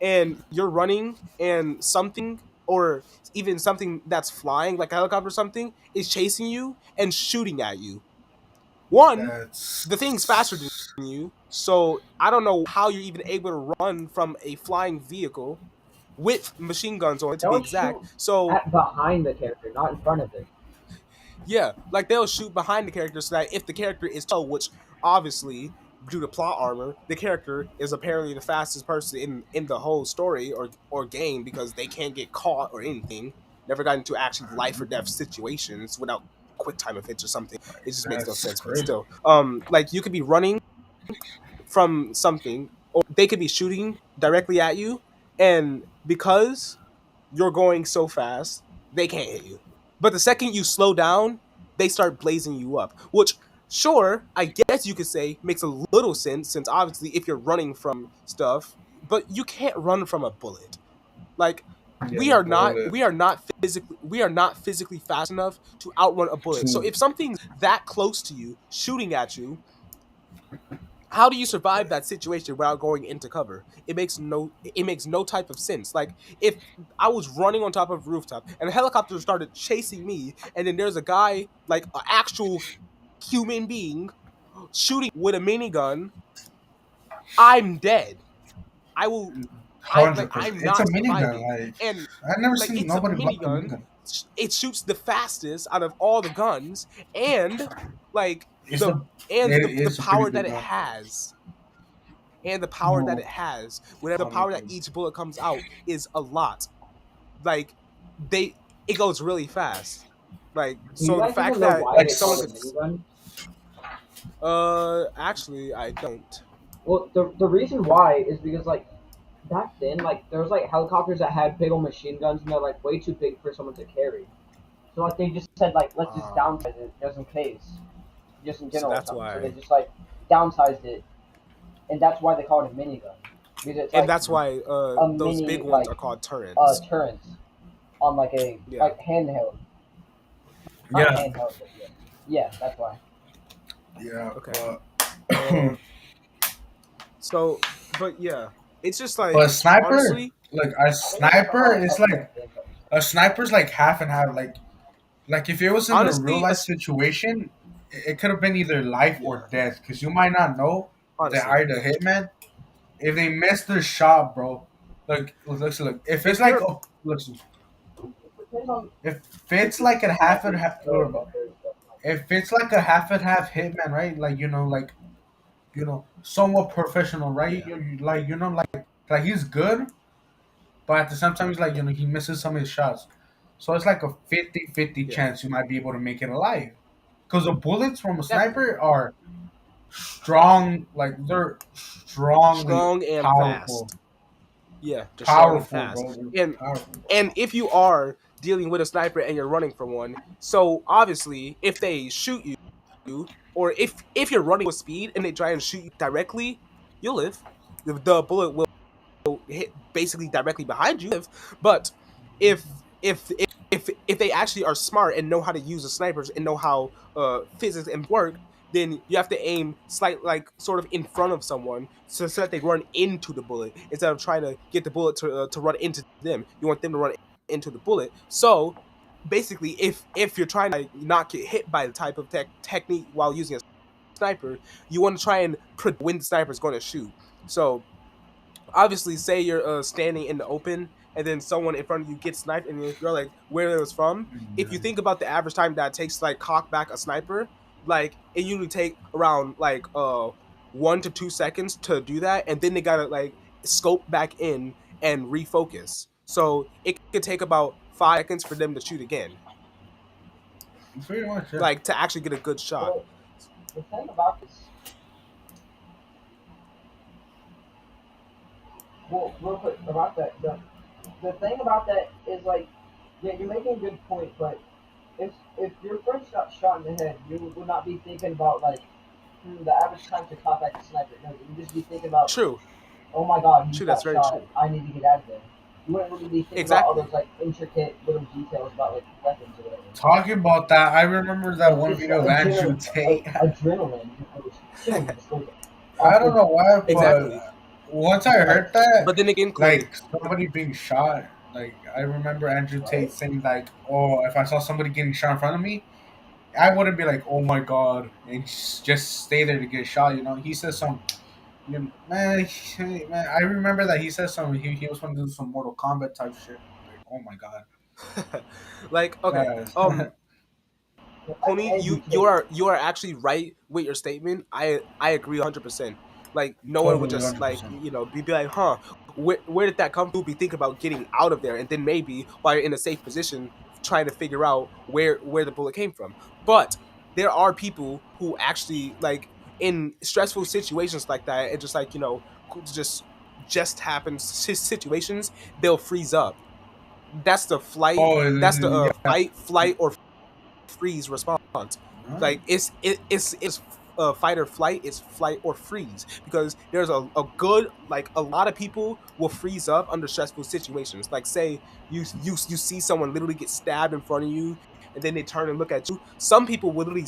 [SPEAKER 1] And you're running, and something, or even something that's flying, like a helicopter or something, is chasing you and shooting at you. One, the thing's faster than
[SPEAKER 3] That's
[SPEAKER 1] you, so I don't know how you're even able to run from a flying vehicle with machine guns on it, to be
[SPEAKER 4] Don't
[SPEAKER 1] exact.
[SPEAKER 4] shoot
[SPEAKER 1] So
[SPEAKER 4] at behind the character, not in front of it.
[SPEAKER 1] yeah, like they'll shoot behind the character so that if the character is slow, which obviously due to plot armor, the character is apparently the fastest person in the whole story or game because they can't get caught or anything. Never got into actually life or death situations without quick time events or something. It just makes no sense. But
[SPEAKER 3] crazy.
[SPEAKER 1] still, like you could be running from something, or they could be shooting directly at you, and because you're going so fast, they can't hit you. But the second you slow down, they start blazing you up. Which, sure, I guess you could say makes a little sense, since obviously if you're running from stuff, but you can't run from a bullet. Like
[SPEAKER 3] Yeah, bullet
[SPEAKER 1] we are not physically fast enough to outrun a bullet. So
[SPEAKER 3] to
[SPEAKER 1] if something's that close to you, shooting at you, how do you survive that situation without going into cover? It makes no type of sense. Like if I was running on top of a rooftop and a helicopter started chasing me, and then there's a guy, like an actual human being, shooting with a minigun, I'm dead. I will I'm
[SPEAKER 3] 100%. It's a
[SPEAKER 1] not
[SPEAKER 3] minigun.
[SPEAKER 1] surviving.
[SPEAKER 3] Like
[SPEAKER 1] And
[SPEAKER 3] I've never
[SPEAKER 1] like
[SPEAKER 3] seen
[SPEAKER 1] it's a
[SPEAKER 3] nobody block a
[SPEAKER 1] minigun.
[SPEAKER 3] minigun.
[SPEAKER 1] It shoots the fastest out of all the guns, and like
[SPEAKER 3] It's the it
[SPEAKER 1] the
[SPEAKER 3] is a pretty
[SPEAKER 1] power
[SPEAKER 3] good
[SPEAKER 1] that it
[SPEAKER 3] gun.
[SPEAKER 1] has, and the power that
[SPEAKER 3] No,
[SPEAKER 1] it has, whenever the
[SPEAKER 3] hundred
[SPEAKER 1] power that
[SPEAKER 3] percent.
[SPEAKER 1] each bullet comes out is a lot. Like they it goes really fast. Like
[SPEAKER 4] Do you
[SPEAKER 1] so the
[SPEAKER 4] guys even
[SPEAKER 1] fact
[SPEAKER 4] know
[SPEAKER 1] that
[SPEAKER 4] why
[SPEAKER 3] Like
[SPEAKER 4] they
[SPEAKER 1] someone
[SPEAKER 4] call it
[SPEAKER 1] could
[SPEAKER 4] minigun?
[SPEAKER 1] actually I don't.
[SPEAKER 4] Well, the reason why is because like back then, like there was like helicopters that had big old machine guns and they're like way too big for someone to carry. So like they just said like let's just
[SPEAKER 1] Uh,
[SPEAKER 4] downsize it just in case, just in
[SPEAKER 1] so
[SPEAKER 4] general or
[SPEAKER 1] that's
[SPEAKER 4] something. So they
[SPEAKER 1] why
[SPEAKER 4] just like downsized it, and that's why they call it a minigun because it's
[SPEAKER 1] and
[SPEAKER 4] like
[SPEAKER 1] that's why
[SPEAKER 4] a
[SPEAKER 1] those big
[SPEAKER 4] mini
[SPEAKER 1] ones
[SPEAKER 4] like
[SPEAKER 1] are called turrets.
[SPEAKER 4] turret on like a
[SPEAKER 1] Yeah.
[SPEAKER 4] like handheld, not
[SPEAKER 3] Yeah,
[SPEAKER 4] handheld, but yeah, that's why.
[SPEAKER 3] yeah,
[SPEAKER 1] Okay.
[SPEAKER 3] but
[SPEAKER 1] Uh, so but yeah, it's just
[SPEAKER 3] but
[SPEAKER 1] like
[SPEAKER 3] a sniper,
[SPEAKER 1] honestly,
[SPEAKER 3] like a
[SPEAKER 4] I think that's
[SPEAKER 3] sniper
[SPEAKER 4] how
[SPEAKER 3] is
[SPEAKER 4] how
[SPEAKER 3] like
[SPEAKER 4] it
[SPEAKER 3] a sniper's like half and half. Like if it was in a real
[SPEAKER 1] honestly,
[SPEAKER 3] life situation, it could have been either life
[SPEAKER 1] Yeah,
[SPEAKER 3] or death because you might not know if they
[SPEAKER 1] honestly,
[SPEAKER 3] hired a hitman. If they miss their shot, bro, look. If it's
[SPEAKER 1] if
[SPEAKER 3] like,
[SPEAKER 1] you're
[SPEAKER 3] oh, look,
[SPEAKER 4] It depends on
[SPEAKER 3] if
[SPEAKER 4] if
[SPEAKER 3] it's
[SPEAKER 4] you
[SPEAKER 3] like a half and
[SPEAKER 4] sniper
[SPEAKER 3] half,
[SPEAKER 4] know that there's stuff.
[SPEAKER 3] if it's like a half and half hitman, right? Like somewhat professional, right?
[SPEAKER 1] yeah,
[SPEAKER 3] Like like he's good, but at the same time, he's like he misses some of his shots. So it's like a 50-50
[SPEAKER 1] yeah,
[SPEAKER 3] chance you might be able to make it alive. Because the bullets from a
[SPEAKER 1] definitely
[SPEAKER 3] sniper are strong, like they're strongly
[SPEAKER 1] strong and
[SPEAKER 3] powerful.
[SPEAKER 1] fast. Yeah, they're strong and
[SPEAKER 3] Powerful,
[SPEAKER 1] fast.
[SPEAKER 3] bro. They're
[SPEAKER 1] And
[SPEAKER 3] powerful.
[SPEAKER 1] if you are dealing with a sniper and you're running from one, so obviously if they shoot you, or if you're running with speed and they try and shoot you directly, you'll live. The bullet will hit basically directly behind you. But if if if they actually are smart and know how to use the snipers and know how physics and work, then you have to aim slight like sort of in front of someone so that they run into the bullet instead of trying to get the bullet to run into them. You want them to run into the bullet. So basically, if you're trying to like, not get hit by the type of technique while using a sniper, you want to try and predict when the sniper is going to shoot. So obviously say you're standing in the open and then someone in front of you gets sniped and you're like where it was from. If you think about the average time that it takes to like cock back a sniper, like it usually take around like 1 to 2 seconds to do that, and then they gotta like scope back in and refocus, so it could take about 5 seconds for them to shoot again,
[SPEAKER 3] Pretty much, yeah.
[SPEAKER 1] like to actually get a good shot.
[SPEAKER 4] But the thing about this, well, real quick about that, the thing about that is like, yeah, you're making a good point, but if your friend got shot in the head, you would not be thinking about like the average time to cop back a sniper. No, you'd just be thinking about,
[SPEAKER 1] True,
[SPEAKER 4] oh my god, he
[SPEAKER 1] true, that's
[SPEAKER 4] got
[SPEAKER 1] very
[SPEAKER 4] shot.
[SPEAKER 1] true.
[SPEAKER 4] I need to get out of there. You wouldn't really be thinking about all
[SPEAKER 1] Exactly.
[SPEAKER 4] those like intricate little details about like weapons or whatever.
[SPEAKER 3] Talking about that, I remember that one
[SPEAKER 4] It's
[SPEAKER 3] video of Andrew
[SPEAKER 4] adrenaline.
[SPEAKER 3] Tate.
[SPEAKER 4] Adrenaline just goes
[SPEAKER 3] I
[SPEAKER 4] off
[SPEAKER 3] don't
[SPEAKER 4] the
[SPEAKER 3] know why, but
[SPEAKER 1] Exactly.
[SPEAKER 3] once I
[SPEAKER 4] like
[SPEAKER 3] heard that,
[SPEAKER 1] But then again, Clay,
[SPEAKER 3] like somebody being shot, like I remember Andrew Tate
[SPEAKER 4] right.
[SPEAKER 3] saying like, "Oh, if I saw somebody getting shot in front of me, I wouldn't be like, oh my god, and just stay there to get shot." He says some, man. I remember that he says some. He was going to do some Mortal Kombat type shit. Like, oh my god,
[SPEAKER 1] like okay,
[SPEAKER 3] that's
[SPEAKER 4] Like
[SPEAKER 1] Coney,
[SPEAKER 4] Andrew
[SPEAKER 1] you
[SPEAKER 4] Tate.
[SPEAKER 1] are actually right with your statement. I agree 100%. Like no one would
[SPEAKER 3] totally
[SPEAKER 1] just like
[SPEAKER 3] 100%.
[SPEAKER 1] be like, huh, where did that come from? Be thinking about getting out of there, and then maybe while you're in a safe position, trying to figure out where the bullet came from. But there are people who actually like in stressful situations like that, and just like just happens situations, they'll freeze up. That's the flight.
[SPEAKER 3] Oh,
[SPEAKER 1] That's the
[SPEAKER 3] yeah.
[SPEAKER 1] fight, flight, or freeze response.
[SPEAKER 3] Huh?
[SPEAKER 1] Like it's fight or flight. It's flight or freeze, because there's a good like a lot of people will freeze up under stressful situations. Like say you see someone literally get stabbed in front of you, and then they turn and look at you. Some people will literally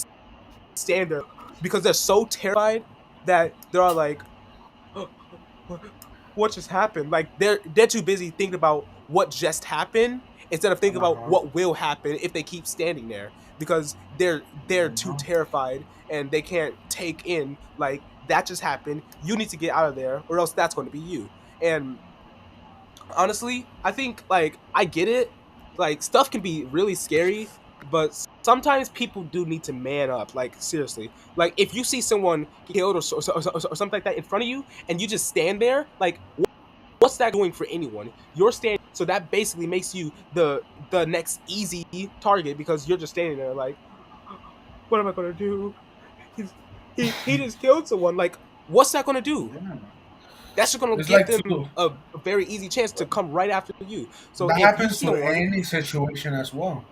[SPEAKER 1] stand there because they're so terrified that they're like, what just happened? Like they're too busy thinking about what just happened instead of thinking
[SPEAKER 3] Uh
[SPEAKER 1] about
[SPEAKER 3] huh.
[SPEAKER 1] what will happen if they keep standing there, because they're
[SPEAKER 3] Uh
[SPEAKER 1] too
[SPEAKER 3] huh.
[SPEAKER 1] terrified and they can't take in like that just happened. You need to get out of there or else that's going to be you. And honestly, I think like I get it. Like stuff can be really scary, but sometimes people do need to man up. Like seriously, like if you see someone killed or something like that in front of you, and you just stand there, like what's that doing for anyone? You're standing, so that basically makes you the next easy target because you're just standing there like, what am I gonna do? He's he just killed someone. Like, what's that gonna do?
[SPEAKER 3] Yeah.
[SPEAKER 1] That's just gonna
[SPEAKER 3] It's
[SPEAKER 1] give
[SPEAKER 3] like
[SPEAKER 1] them
[SPEAKER 3] too.
[SPEAKER 1] a very easy chance to come right after you. So
[SPEAKER 3] That
[SPEAKER 1] if you
[SPEAKER 3] happens
[SPEAKER 1] see
[SPEAKER 3] to
[SPEAKER 1] someone,
[SPEAKER 3] any situation as well.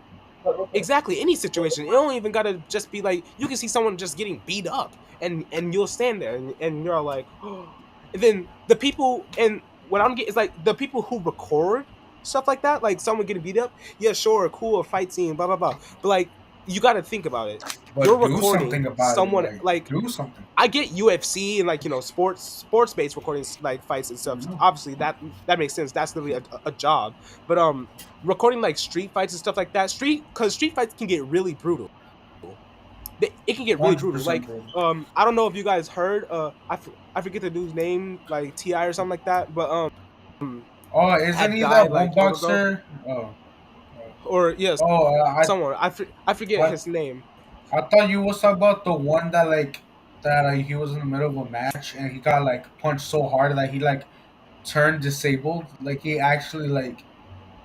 [SPEAKER 4] But real quick,
[SPEAKER 1] exactly any situation, it don't even gotta just be like you can see someone just getting beat up, and you'll stand there and you're like, oh. And then the people, and what I'm getting is like the people who record stuff like that, like someone getting beat up, yeah, sure, cool, a fight scene, blah blah blah, but like you got to think about it. You're
[SPEAKER 3] But do
[SPEAKER 1] recording
[SPEAKER 3] something about it.
[SPEAKER 1] someone
[SPEAKER 3] Like
[SPEAKER 1] like
[SPEAKER 3] do something.
[SPEAKER 1] I get UFC and like sports based recordings like fights and stuff.
[SPEAKER 3] You know.
[SPEAKER 1] Obviously that makes sense. That's literally a job. But recording like street fights and stuff like that, street fights can get really brutal. it can get really
[SPEAKER 3] Hundred
[SPEAKER 1] brutal.
[SPEAKER 3] percent,
[SPEAKER 1] Like
[SPEAKER 3] bro.
[SPEAKER 1] I don't know if you guys heard I forget the dude's name, like Ti or something like that, but
[SPEAKER 3] Oh, isn't
[SPEAKER 1] had
[SPEAKER 3] he
[SPEAKER 1] died
[SPEAKER 3] that
[SPEAKER 1] like
[SPEAKER 3] one
[SPEAKER 1] a little ago,
[SPEAKER 3] boxer? Oh,
[SPEAKER 1] or yes,
[SPEAKER 3] oh,
[SPEAKER 1] someone I forget
[SPEAKER 3] I
[SPEAKER 1] his name.
[SPEAKER 3] I thought you was talking about the one that he was in the middle of a match and he got like punched so hard that he like turned disabled. Like he actually like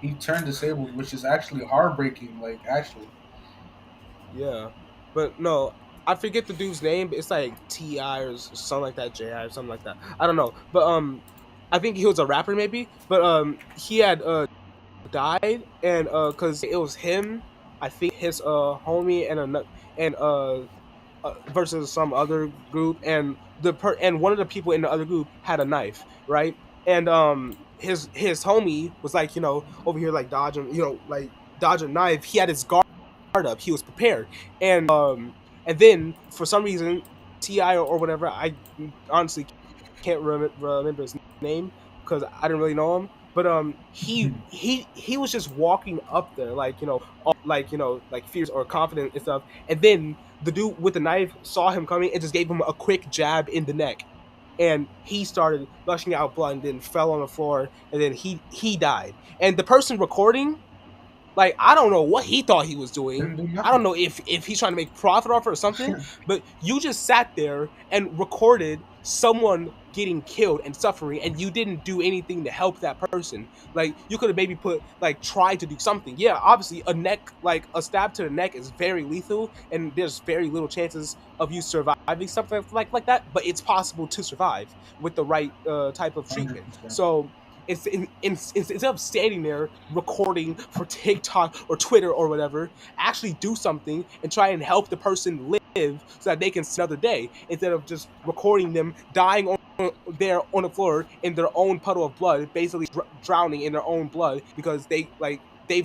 [SPEAKER 3] he turned disabled, which is actually heartbreaking. Like actually,
[SPEAKER 1] Yeah, but no, I forget the dude's name. But it's like Ti or something like that, Ji or something like that. I don't know, but I think he was a rapper maybe. But he had died, and because it was him, I think his homie and a and versus some other group, and and one of the people in the other group had a knife, right? And his homie was like, over here like dodging, like dodging knife. He had his guard up. He was prepared, and then for some reason, Ti or whatever, I honestly can't remember his name because I didn't really know him. But he was just walking up there like like like fierce or confident and stuff. And then the dude with the knife saw him coming and just gave him a quick jab in the neck. And he started gushing out blood and then fell on the floor and then he died. And the person recording, like, I don't know what he thought he was doing.
[SPEAKER 3] didn't do
[SPEAKER 1] I don't
[SPEAKER 3] nothing.
[SPEAKER 1] know if he's trying to make profit off it or something, but you just sat there and recorded someone getting killed and suffering, and you didn't do anything to help that person. Like, you could have maybe tried to do something. Yeah, obviously, like a stab to the neck is very lethal, and there's very little chances of you surviving something like that, but it's possible to survive with the right type of
[SPEAKER 3] Hundred
[SPEAKER 1] treatment.
[SPEAKER 3] percent.
[SPEAKER 1] So, instead of standing there recording for TikTok or Twitter or whatever, actually do something and try and help the person live so that they can see another day instead of just recording them dying on there on the floor in their own puddle of blood, basically drowning in their own blood because they've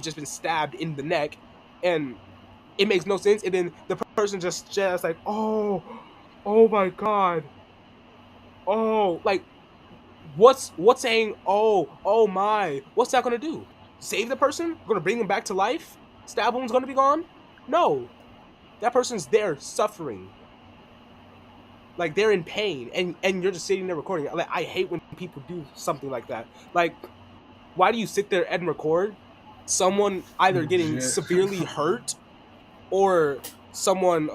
[SPEAKER 1] just been stabbed in the neck, and it makes no sense. And then the person just like, oh my god, like what's saying oh my, what's that gonna do? Save the person? Gonna bring them back to life? Stab wound's gonna be gone? No, that person's there suffering, like they're in pain, and you're just sitting there recording. Like, I hate when people do something like that. Like, why do you sit there and record someone either getting
[SPEAKER 3] Legit.
[SPEAKER 1] severely hurt or someone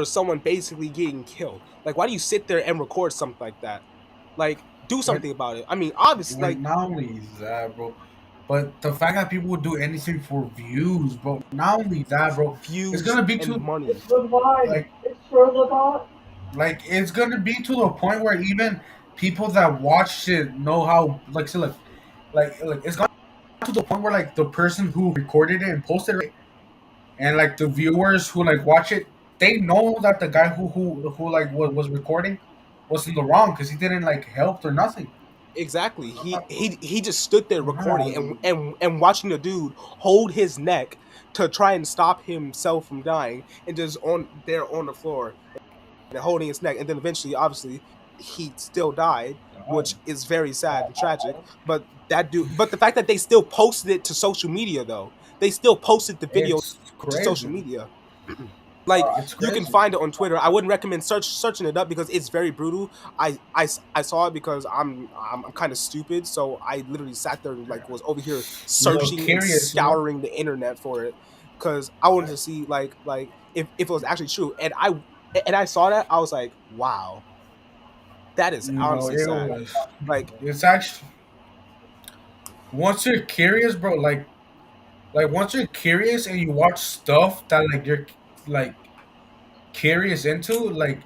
[SPEAKER 1] someone basically getting killed? Like, why do you sit there and record something like that? Like, do
[SPEAKER 3] like
[SPEAKER 1] something about it. I mean, obviously,
[SPEAKER 3] like
[SPEAKER 1] like,
[SPEAKER 3] not only that, bro, but the fact that people would do anything for views, bro. Not only that, bro, it's
[SPEAKER 1] views
[SPEAKER 3] gonna be
[SPEAKER 1] and
[SPEAKER 3] to
[SPEAKER 1] money.
[SPEAKER 4] It's for the vibe.
[SPEAKER 3] like
[SPEAKER 4] It's for the vibe.
[SPEAKER 3] it's gonna be to the point where even people that watch it know how like so like it's gone to the point where like the person who recorded it and posted it, right? And like the viewers who like watch it, they know that the guy who like was recording was in the wrong because he didn't like help or nothing.
[SPEAKER 1] Exactly. He just stood there recording and
[SPEAKER 3] Man,
[SPEAKER 1] and watching the dude hold his neck to try and stop himself from dying, and just on there on the floor and holding his neck, and then eventually, obviously, he still died,
[SPEAKER 3] God,
[SPEAKER 1] which is very sad and tragic. But but the fact that they still posted it to social media, though, they still posted the video
[SPEAKER 3] it's
[SPEAKER 1] to social
[SPEAKER 3] crazy.
[SPEAKER 1] media. Like,
[SPEAKER 3] It's
[SPEAKER 1] you can
[SPEAKER 3] crazy.
[SPEAKER 1] find it on Twitter. I wouldn't recommend searching it up because it's very brutal. I saw it because I'm kind of stupid, so I literally sat there and like was over here
[SPEAKER 3] Little
[SPEAKER 1] searching and
[SPEAKER 3] curious, you know.
[SPEAKER 1] scouring the internet for it because I wanted to see like if it was actually true. And I saw that, I was like, wow, that is
[SPEAKER 3] You know,
[SPEAKER 1] honestly
[SPEAKER 3] it
[SPEAKER 1] sad.
[SPEAKER 3] was.
[SPEAKER 1] Like,
[SPEAKER 3] It's actually once you're curious, bro. Like once you're curious and you watch stuff that like you're like curious into, like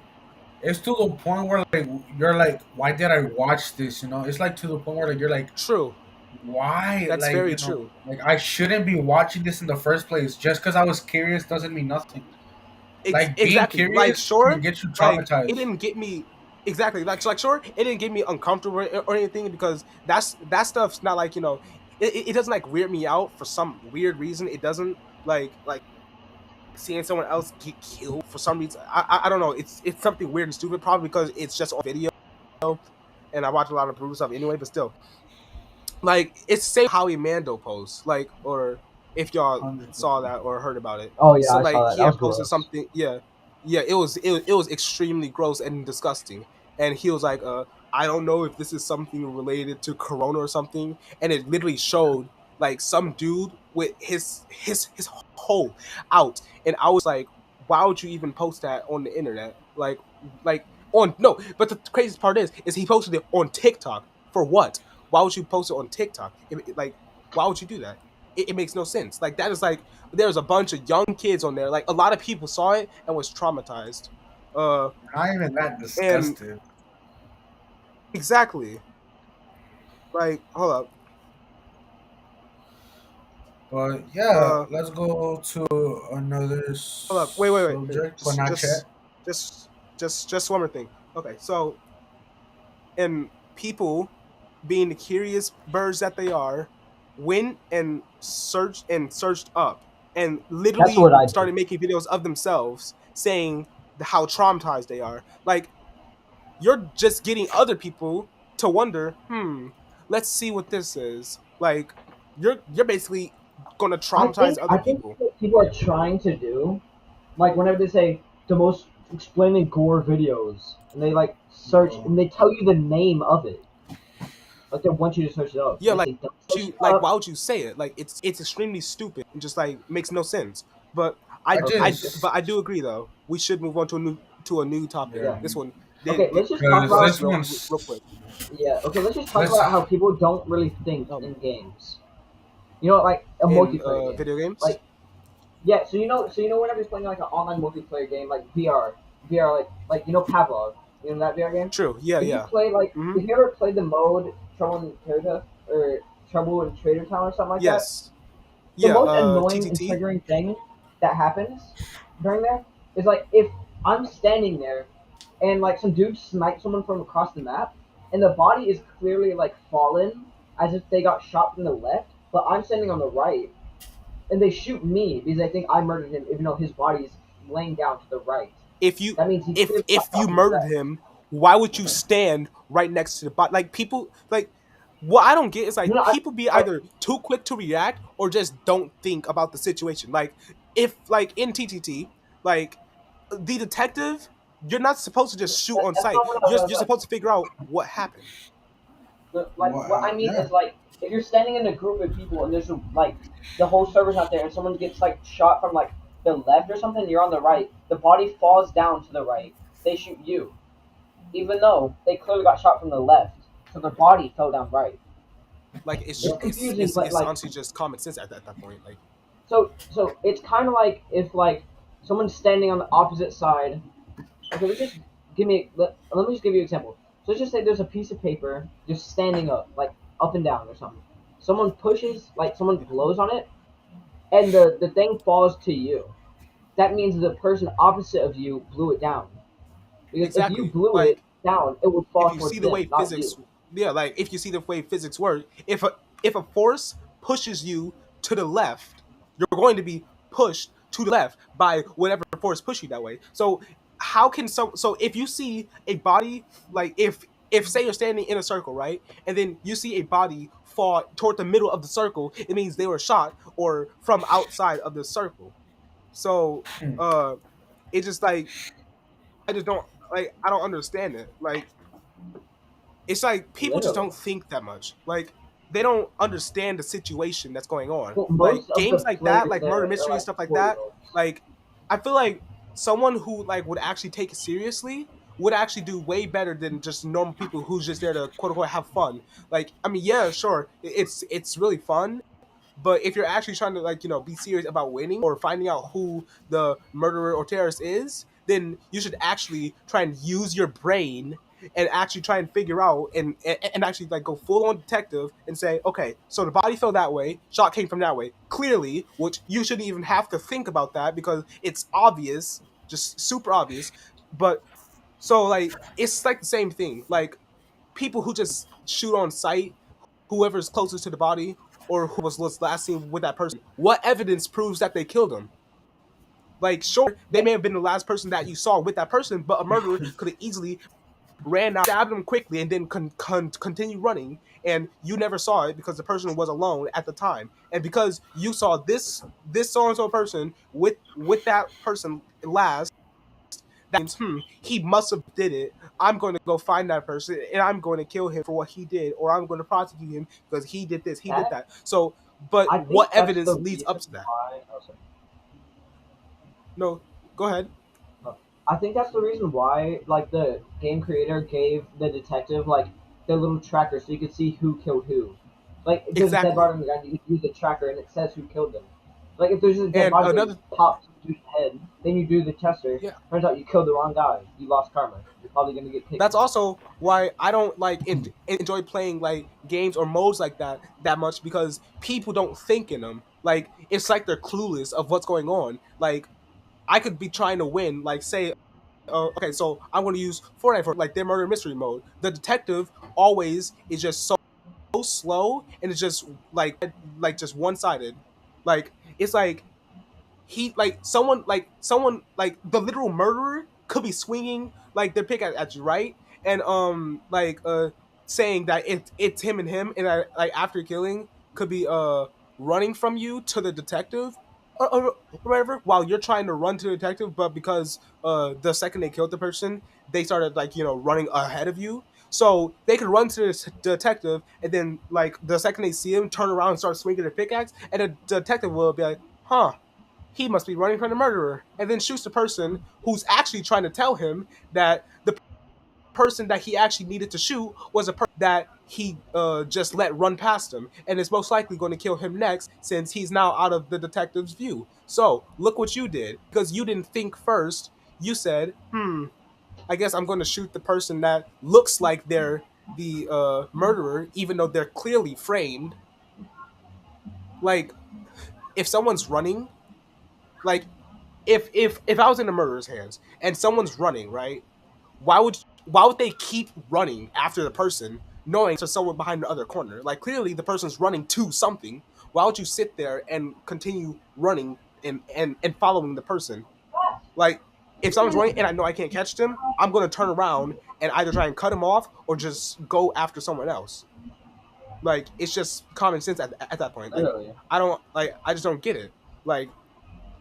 [SPEAKER 3] it's to the point where like you're like, why did I watch this? You know, it's like to the point where like you're like,
[SPEAKER 1] true.
[SPEAKER 3] why?
[SPEAKER 1] That's
[SPEAKER 3] Like
[SPEAKER 1] very
[SPEAKER 3] you know,
[SPEAKER 1] true.
[SPEAKER 3] like I shouldn't be watching this in the first place. Just because I was curious doesn't mean nothing. Like being
[SPEAKER 1] Exactly. Like,
[SPEAKER 3] curious can
[SPEAKER 1] sure,
[SPEAKER 3] get you
[SPEAKER 1] like it
[SPEAKER 3] traumatized.
[SPEAKER 1] didn't get me exactly. Like sure, it didn't get me uncomfortable or anything because that stuff's not like it doesn't like weird me out for some weird reason. It doesn't like seeing someone else get killed for some reason. I don't know. It's something weird and stupid. Probably because it's just on video, and I watch a lot of brutal stuff anyway. But still, like it's the same Howie Mando post, like or. if y'all saw
[SPEAKER 3] 100%.
[SPEAKER 1] that or heard about it.
[SPEAKER 4] Oh yeah,
[SPEAKER 1] So
[SPEAKER 4] I saw
[SPEAKER 1] like
[SPEAKER 4] that.
[SPEAKER 1] he
[SPEAKER 4] That was
[SPEAKER 1] had posted
[SPEAKER 4] gross.
[SPEAKER 1] something. Yeah, yeah. It was extremely gross and disgusting. And he was like, I don't know if this is something related to Corona or something. And it literally showed like some dude with his hole out, and I was like, why would you even post that on the internet? Like on no. But the craziest part is he posted it on TikTok for what? Why would you post it on TikTok? Like, why would you do that? It makes no sense. Like that is like there's a bunch of young kids on there. Like a lot of people saw it and was traumatized. Uh,
[SPEAKER 3] Not even that
[SPEAKER 1] and
[SPEAKER 3] disgusted.
[SPEAKER 1] exactly. Like hold up.
[SPEAKER 3] But yeah,
[SPEAKER 1] Uh,
[SPEAKER 3] let's go to another
[SPEAKER 1] hold up. Wait.
[SPEAKER 3] subject, but
[SPEAKER 1] Just
[SPEAKER 3] not
[SPEAKER 1] just
[SPEAKER 3] yet.
[SPEAKER 1] just just one more thing. Okay, so and people being the curious birds that they are, went and searched up and
[SPEAKER 4] That's
[SPEAKER 1] literally
[SPEAKER 4] what I did.
[SPEAKER 1] started making videos of themselves saying how traumatized they are. Like you're just getting other people to wonder, let's see what this is. Like you're basically gonna traumatize
[SPEAKER 4] I
[SPEAKER 1] other
[SPEAKER 4] think
[SPEAKER 1] people.
[SPEAKER 4] what people are trying to do, like whenever they say the most explaining gore videos, and they like search
[SPEAKER 3] Bro.
[SPEAKER 4] and they tell you the name of it, like they want you to search it up.
[SPEAKER 1] Yeah,
[SPEAKER 4] They
[SPEAKER 1] like
[SPEAKER 4] say don't search
[SPEAKER 1] you
[SPEAKER 4] it
[SPEAKER 1] like
[SPEAKER 4] up.
[SPEAKER 1] why would you say it? Like it's extremely stupid and just like makes no sense. But
[SPEAKER 3] I
[SPEAKER 4] Okay,
[SPEAKER 1] I
[SPEAKER 3] just
[SPEAKER 1] do agree though. We should move on to a new topic.
[SPEAKER 3] yeah,
[SPEAKER 4] yeah.
[SPEAKER 1] This one
[SPEAKER 4] Okay, let's just talk
[SPEAKER 3] because
[SPEAKER 4] about
[SPEAKER 3] this
[SPEAKER 1] real
[SPEAKER 3] one's
[SPEAKER 1] quick.
[SPEAKER 4] yeah. Okay, let's just talk
[SPEAKER 3] let's
[SPEAKER 4] about how people don't really think
[SPEAKER 1] Um,
[SPEAKER 4] in games. You know, like a
[SPEAKER 1] in
[SPEAKER 4] multiplayer game.
[SPEAKER 1] video games.
[SPEAKER 4] Like yeah, so you know whenever you're playing like an online multiplayer game like VR like you know Pavlov, you know that VR game.
[SPEAKER 1] True. Yeah.
[SPEAKER 4] If you
[SPEAKER 1] Yeah.
[SPEAKER 4] play like
[SPEAKER 1] Hmm.
[SPEAKER 4] if you ever played the mode Trouble in Terra or Trouble in Trader Town or something like that,
[SPEAKER 1] Yes.
[SPEAKER 4] the
[SPEAKER 1] Yeah.
[SPEAKER 4] most annoying and
[SPEAKER 1] TTT.
[SPEAKER 4] triggering thing that happens during there is like if I'm standing there and like some dude snipes someone from across the map and the body is clearly like fallen as if they got shot from the left, but I'm standing on the right and they shoot me because they think I murdered him even though his body is laying down to the right.
[SPEAKER 1] If you
[SPEAKER 4] That means he clearly got
[SPEAKER 1] if you
[SPEAKER 4] shot from the
[SPEAKER 1] murdered
[SPEAKER 4] left.
[SPEAKER 1] him, why would you stand right next to the body? Like people like. What I don't get is
[SPEAKER 4] You
[SPEAKER 1] like
[SPEAKER 4] know,
[SPEAKER 1] people be
[SPEAKER 4] I
[SPEAKER 1] either too quick to react or just don't think about the situation. Like if like in TTT, like the detective, you're not supposed to just shoot on
[SPEAKER 4] that's
[SPEAKER 1] sight.
[SPEAKER 4] not what I
[SPEAKER 1] You're
[SPEAKER 4] was
[SPEAKER 1] supposed to figure out what happened.
[SPEAKER 4] like. What I mean
[SPEAKER 3] yeah.
[SPEAKER 4] is like if you're standing in a group of people and there's like the whole server's out there and someone gets like shot from like the left or something, you're on the right. The body falls down to the right. They shoot you, even though they clearly got shot from the left. So their body fell down right.
[SPEAKER 1] Like
[SPEAKER 4] It's confusing, but
[SPEAKER 1] it's
[SPEAKER 4] like
[SPEAKER 1] honestly just common sense at that point. Like
[SPEAKER 4] so it's kind of like if like someone's standing on the opposite side. Okay, let me just give you an example. So let's just say there's a piece of paper just standing up, like up and down or something. Someone pushes, like someone blows on it, and the thing falls to you. That means the person opposite of you blew it down. Because if you
[SPEAKER 1] exactly.
[SPEAKER 4] blew it
[SPEAKER 1] Like
[SPEAKER 4] down, it would
[SPEAKER 1] if
[SPEAKER 4] fall
[SPEAKER 1] you see
[SPEAKER 4] towards
[SPEAKER 1] the
[SPEAKER 4] them,
[SPEAKER 1] way
[SPEAKER 4] not
[SPEAKER 1] physics,
[SPEAKER 4] you.
[SPEAKER 1] yeah, like if you see the way physics work, if a force pushes you to the left, you're going to be pushed to the left by whatever force pushed you that way. So how can so if you see a body like if say you're standing in a circle, right, and then you see a body fall toward the middle of the circle, it means they were shot or from outside of the circle. So uh it just like I just don't like I don't understand it. Like it's like people just
[SPEAKER 4] Literally.
[SPEAKER 1] don't think that much. Like they don't understand the situation that's going on.
[SPEAKER 4] Well,
[SPEAKER 1] Like
[SPEAKER 4] most of the
[SPEAKER 1] games like that,
[SPEAKER 4] players
[SPEAKER 1] like
[SPEAKER 4] there
[SPEAKER 1] murder
[SPEAKER 4] are
[SPEAKER 1] mystery and
[SPEAKER 4] like
[SPEAKER 1] stuff like that.
[SPEAKER 4] 4-year-olds.
[SPEAKER 1] Like I feel like someone who like would actually take it seriously would actually do way better than just normal people who's just there to quote unquote have fun. Like I mean, yeah, sure, it's really fun, but if you're actually trying to like be serious about winning or finding out who the murderer or terrorist is, then you should actually try and use your brain and actually try and figure out and actually like go full on detective and say, okay, so the body fell that way, shot came from that way, clearly, which you shouldn't even have to think about that because it's obvious, just super obvious. But so like it's like the same thing. Like people who just shoot on sight, whoever's closest to the body or who was last seen with that person, what evidence proves that they killed him? Like, sure, they
[SPEAKER 4] Yeah,
[SPEAKER 1] may have been the last person that you saw with that person, but a murderer could have easily ran out, stabbed him quickly, and then continue running. And you never saw it because the person was alone at the time. And because you saw this so and so person with that person last, that means he must have did it. I'm going to go find that person and I'm going to kill him for what he did, or I'm going to prosecute him because he did this, he did
[SPEAKER 4] That
[SPEAKER 1] that. So, but
[SPEAKER 4] I think
[SPEAKER 1] what
[SPEAKER 4] that's
[SPEAKER 1] evidence
[SPEAKER 4] the
[SPEAKER 1] leads
[SPEAKER 4] reason
[SPEAKER 1] up to that?
[SPEAKER 4] why. Oh, sorry.
[SPEAKER 1] No, go ahead.
[SPEAKER 4] Oh. I think that's the reason why, like, the game creator gave the detective like the little tracker so you could see who killed who. Like, if there's a dead
[SPEAKER 1] Exactly.
[SPEAKER 4] body on the ground, you can use the tracker and it says who killed them. Like, if there's just a dead
[SPEAKER 1] And
[SPEAKER 4] body that
[SPEAKER 1] another,
[SPEAKER 4] just pops into your head, then you do the tester.
[SPEAKER 1] yeah,
[SPEAKER 4] Turns out you killed the wrong guy. You lost karma. You're probably gonna get kicked.
[SPEAKER 1] that's also why I don't like enjoy playing like games or modes like that much, because people don't think in them. Like it's like they're clueless of what's going on. Like I could be trying to win, like say, okay, so I'm going to use Fortnite for like their murder mystery mode. The detective always is just so slow, and it's just like just one sided. Like it's like someone like the literal murderer could be swinging like their pick at you, right? And saying that it's him and him, and like after killing could be running from you to the detective, or whatever, while you're trying to run to the detective, but because the second they killed the person, they started like running ahead of you. So they could run to the detective, and then like the second they see him, turn around and start swinging their pickaxe, and the detective will be like, "Huh, he must be running from the murderer," and then shoots the person who's actually trying to tell him that the person that he actually needed to shoot was a person that he just let run past him, and is most likely going to kill him next since he's now out of the detective's view. So look what you did, because you didn't think first. You said, I guess I'm going to shoot the person that looks like they're the murderer, even though they're clearly framed. Like, if someone's running, like if I was in the murderer's hands and someone's running, right? Why would they keep running after the person, knowing to someone behind the other corner? Like clearly the person's running to something. Why would you sit there and continue running and following the person? Like if someone's running and I know I can't catch them, I'm gonna turn around and either try and cut him off or just go after someone else. Like it's just common sense at that point. Like
[SPEAKER 4] Literally.
[SPEAKER 1] I just don't get it. Like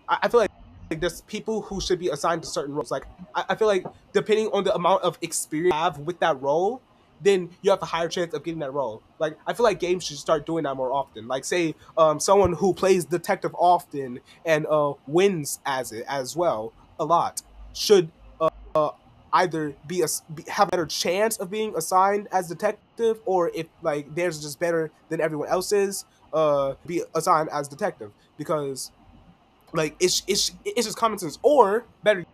[SPEAKER 1] I feel like there's people who should be assigned to certain roles. Like I feel like depending on the amount of experience you have with that role, then you have a higher chance of getting that role. Like I feel like games should start doing that more often. Like say someone who plays detective often and wins as it as well a lot should uh either have a better chance of being assigned as detective, or if like theirs is just better than everyone else's, be assigned as detective, because like it's just common sense. Or better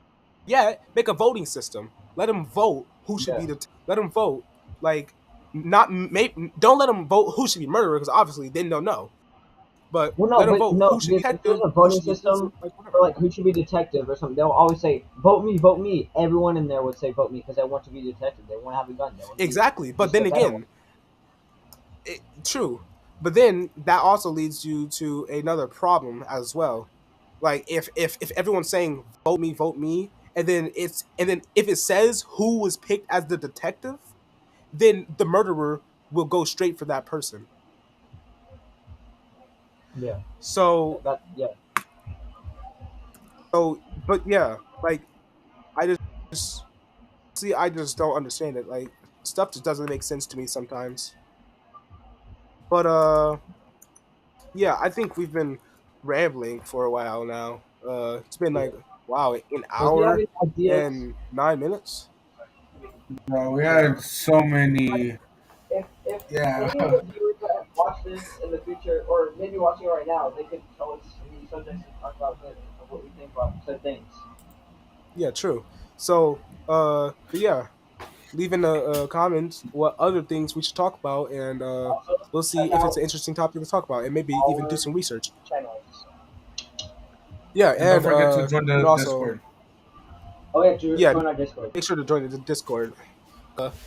[SPEAKER 1] yet, make a voting system. Let them vote who should
[SPEAKER 4] Yeah.
[SPEAKER 1] be let them vote. Like not don't let them vote who should be murderer, because obviously then they'll know. But
[SPEAKER 4] Well, no,
[SPEAKER 1] let them
[SPEAKER 4] but
[SPEAKER 1] vote
[SPEAKER 4] no,
[SPEAKER 1] who should be
[SPEAKER 4] because if there's
[SPEAKER 1] detective,
[SPEAKER 4] a
[SPEAKER 1] who
[SPEAKER 4] voting
[SPEAKER 1] should be police,
[SPEAKER 4] system
[SPEAKER 1] like
[SPEAKER 4] for
[SPEAKER 1] whatever.
[SPEAKER 4] like who should be detective or something, they'll always say, "Vote me, vote me." Everyone in there would say, "Vote me," because they want to be detective. They want to have a gun. They want to be
[SPEAKER 1] Exactly. But
[SPEAKER 4] just
[SPEAKER 1] then
[SPEAKER 4] a better one.
[SPEAKER 1] again, true. But then that also leads you to another problem as well. Like if everyone's saying vote me, and then if it says who was picked as the detective, then the murderer will go straight for that person.
[SPEAKER 4] Yeah,
[SPEAKER 1] So
[SPEAKER 4] yeah.
[SPEAKER 1] but yeah, like I just see I just don't understand it. Like stuff just doesn't make sense to me sometimes. But yeah, I think we've been rambling for a while now. It's been
[SPEAKER 4] Yeah.
[SPEAKER 1] like wow, an
[SPEAKER 4] So if you have
[SPEAKER 1] hour
[SPEAKER 4] any ideas,
[SPEAKER 1] and 9 minutes.
[SPEAKER 3] Bro, we
[SPEAKER 4] yeah.
[SPEAKER 3] had so many.
[SPEAKER 4] If
[SPEAKER 3] Yeah.
[SPEAKER 4] any of the viewers that watch this in the future, or maybe watching it right now, they could tell us any subjects to talk about later, or what we think about said things.
[SPEAKER 1] Yeah, true. So but yeah, leave in the comments what other things we should talk about, and
[SPEAKER 4] Also,
[SPEAKER 1] we'll
[SPEAKER 4] check
[SPEAKER 1] see if it's
[SPEAKER 4] out
[SPEAKER 1] an interesting topic to talk about, and maybe even do
[SPEAKER 4] our
[SPEAKER 1] some research.
[SPEAKER 4] channels.
[SPEAKER 1] Yeah,
[SPEAKER 3] And don't
[SPEAKER 1] and
[SPEAKER 3] forget to join
[SPEAKER 1] you can
[SPEAKER 3] the
[SPEAKER 1] also,
[SPEAKER 3] Discord.
[SPEAKER 4] Oh yeah,
[SPEAKER 1] yeah,
[SPEAKER 4] join our Discord.
[SPEAKER 1] make sure to join the Discord.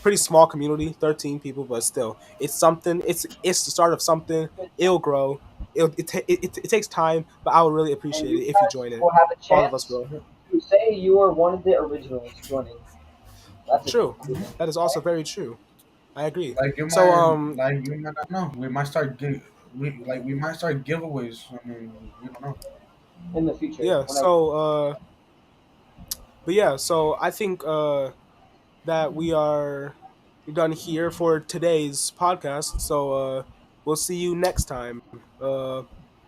[SPEAKER 1] Pretty small community, 13 people, but still, it's something. It's the start of something. It'll grow. It takes time, but I would really
[SPEAKER 4] And
[SPEAKER 1] appreciate
[SPEAKER 4] you
[SPEAKER 1] it if you
[SPEAKER 4] guys
[SPEAKER 1] join it.
[SPEAKER 4] will have a
[SPEAKER 1] All of us
[SPEAKER 4] chance
[SPEAKER 1] will.
[SPEAKER 4] to say you are one of the originals joining. That's a
[SPEAKER 1] True.
[SPEAKER 4] good one.
[SPEAKER 1] That is also very true. I agree. So
[SPEAKER 3] Like you might not know. We might start giveaways. I mean, we don't know.
[SPEAKER 4] In the future,
[SPEAKER 1] yeah.
[SPEAKER 4] whenever.
[SPEAKER 1] But yeah. So I think that we are done here for today's podcast. So we'll see you next time. Uh,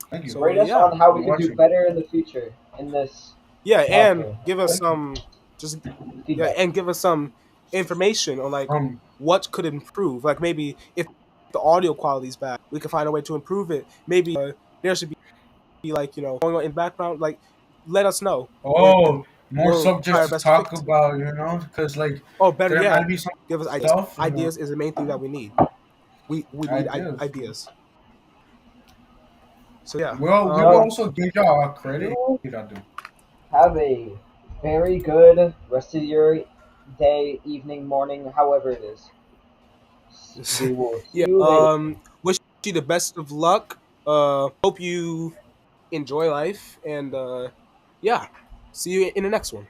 [SPEAKER 3] Thank you
[SPEAKER 1] so
[SPEAKER 4] Rate us
[SPEAKER 1] yeah,
[SPEAKER 4] on how
[SPEAKER 3] for
[SPEAKER 4] we can do
[SPEAKER 3] watching.
[SPEAKER 4] better in the future in this
[SPEAKER 1] yeah, and
[SPEAKER 4] software.
[SPEAKER 1] give us
[SPEAKER 3] Thank you.
[SPEAKER 1] some just yeah,
[SPEAKER 4] Feedback.
[SPEAKER 1] and give us some information on like
[SPEAKER 3] Um.
[SPEAKER 1] what could improve. Like maybe if the audio quality is bad, we can find a way to improve it. Maybe there should be like going on in the background. Like let us know, and
[SPEAKER 3] Oh, more
[SPEAKER 1] we'll try
[SPEAKER 3] subjects
[SPEAKER 1] our
[SPEAKER 3] to
[SPEAKER 1] best to
[SPEAKER 3] talk
[SPEAKER 1] fix it.
[SPEAKER 3] about. Because like
[SPEAKER 1] Oh, better
[SPEAKER 3] there might
[SPEAKER 1] yet,
[SPEAKER 3] be some
[SPEAKER 1] give us ideas.
[SPEAKER 3] stuff.
[SPEAKER 1] Ideas is the main thing that we need. We need
[SPEAKER 3] Ideas.
[SPEAKER 1] ideas. So yeah,
[SPEAKER 3] Well, we will
[SPEAKER 4] So
[SPEAKER 3] also give y'all credit.
[SPEAKER 4] you
[SPEAKER 3] I do.
[SPEAKER 4] have a very good rest of your day, evening, morning, however it is. We will see
[SPEAKER 1] yeah.
[SPEAKER 4] you later.
[SPEAKER 1] Wish you the best of luck. Hope you enjoy life, and yeah, see you in the next one.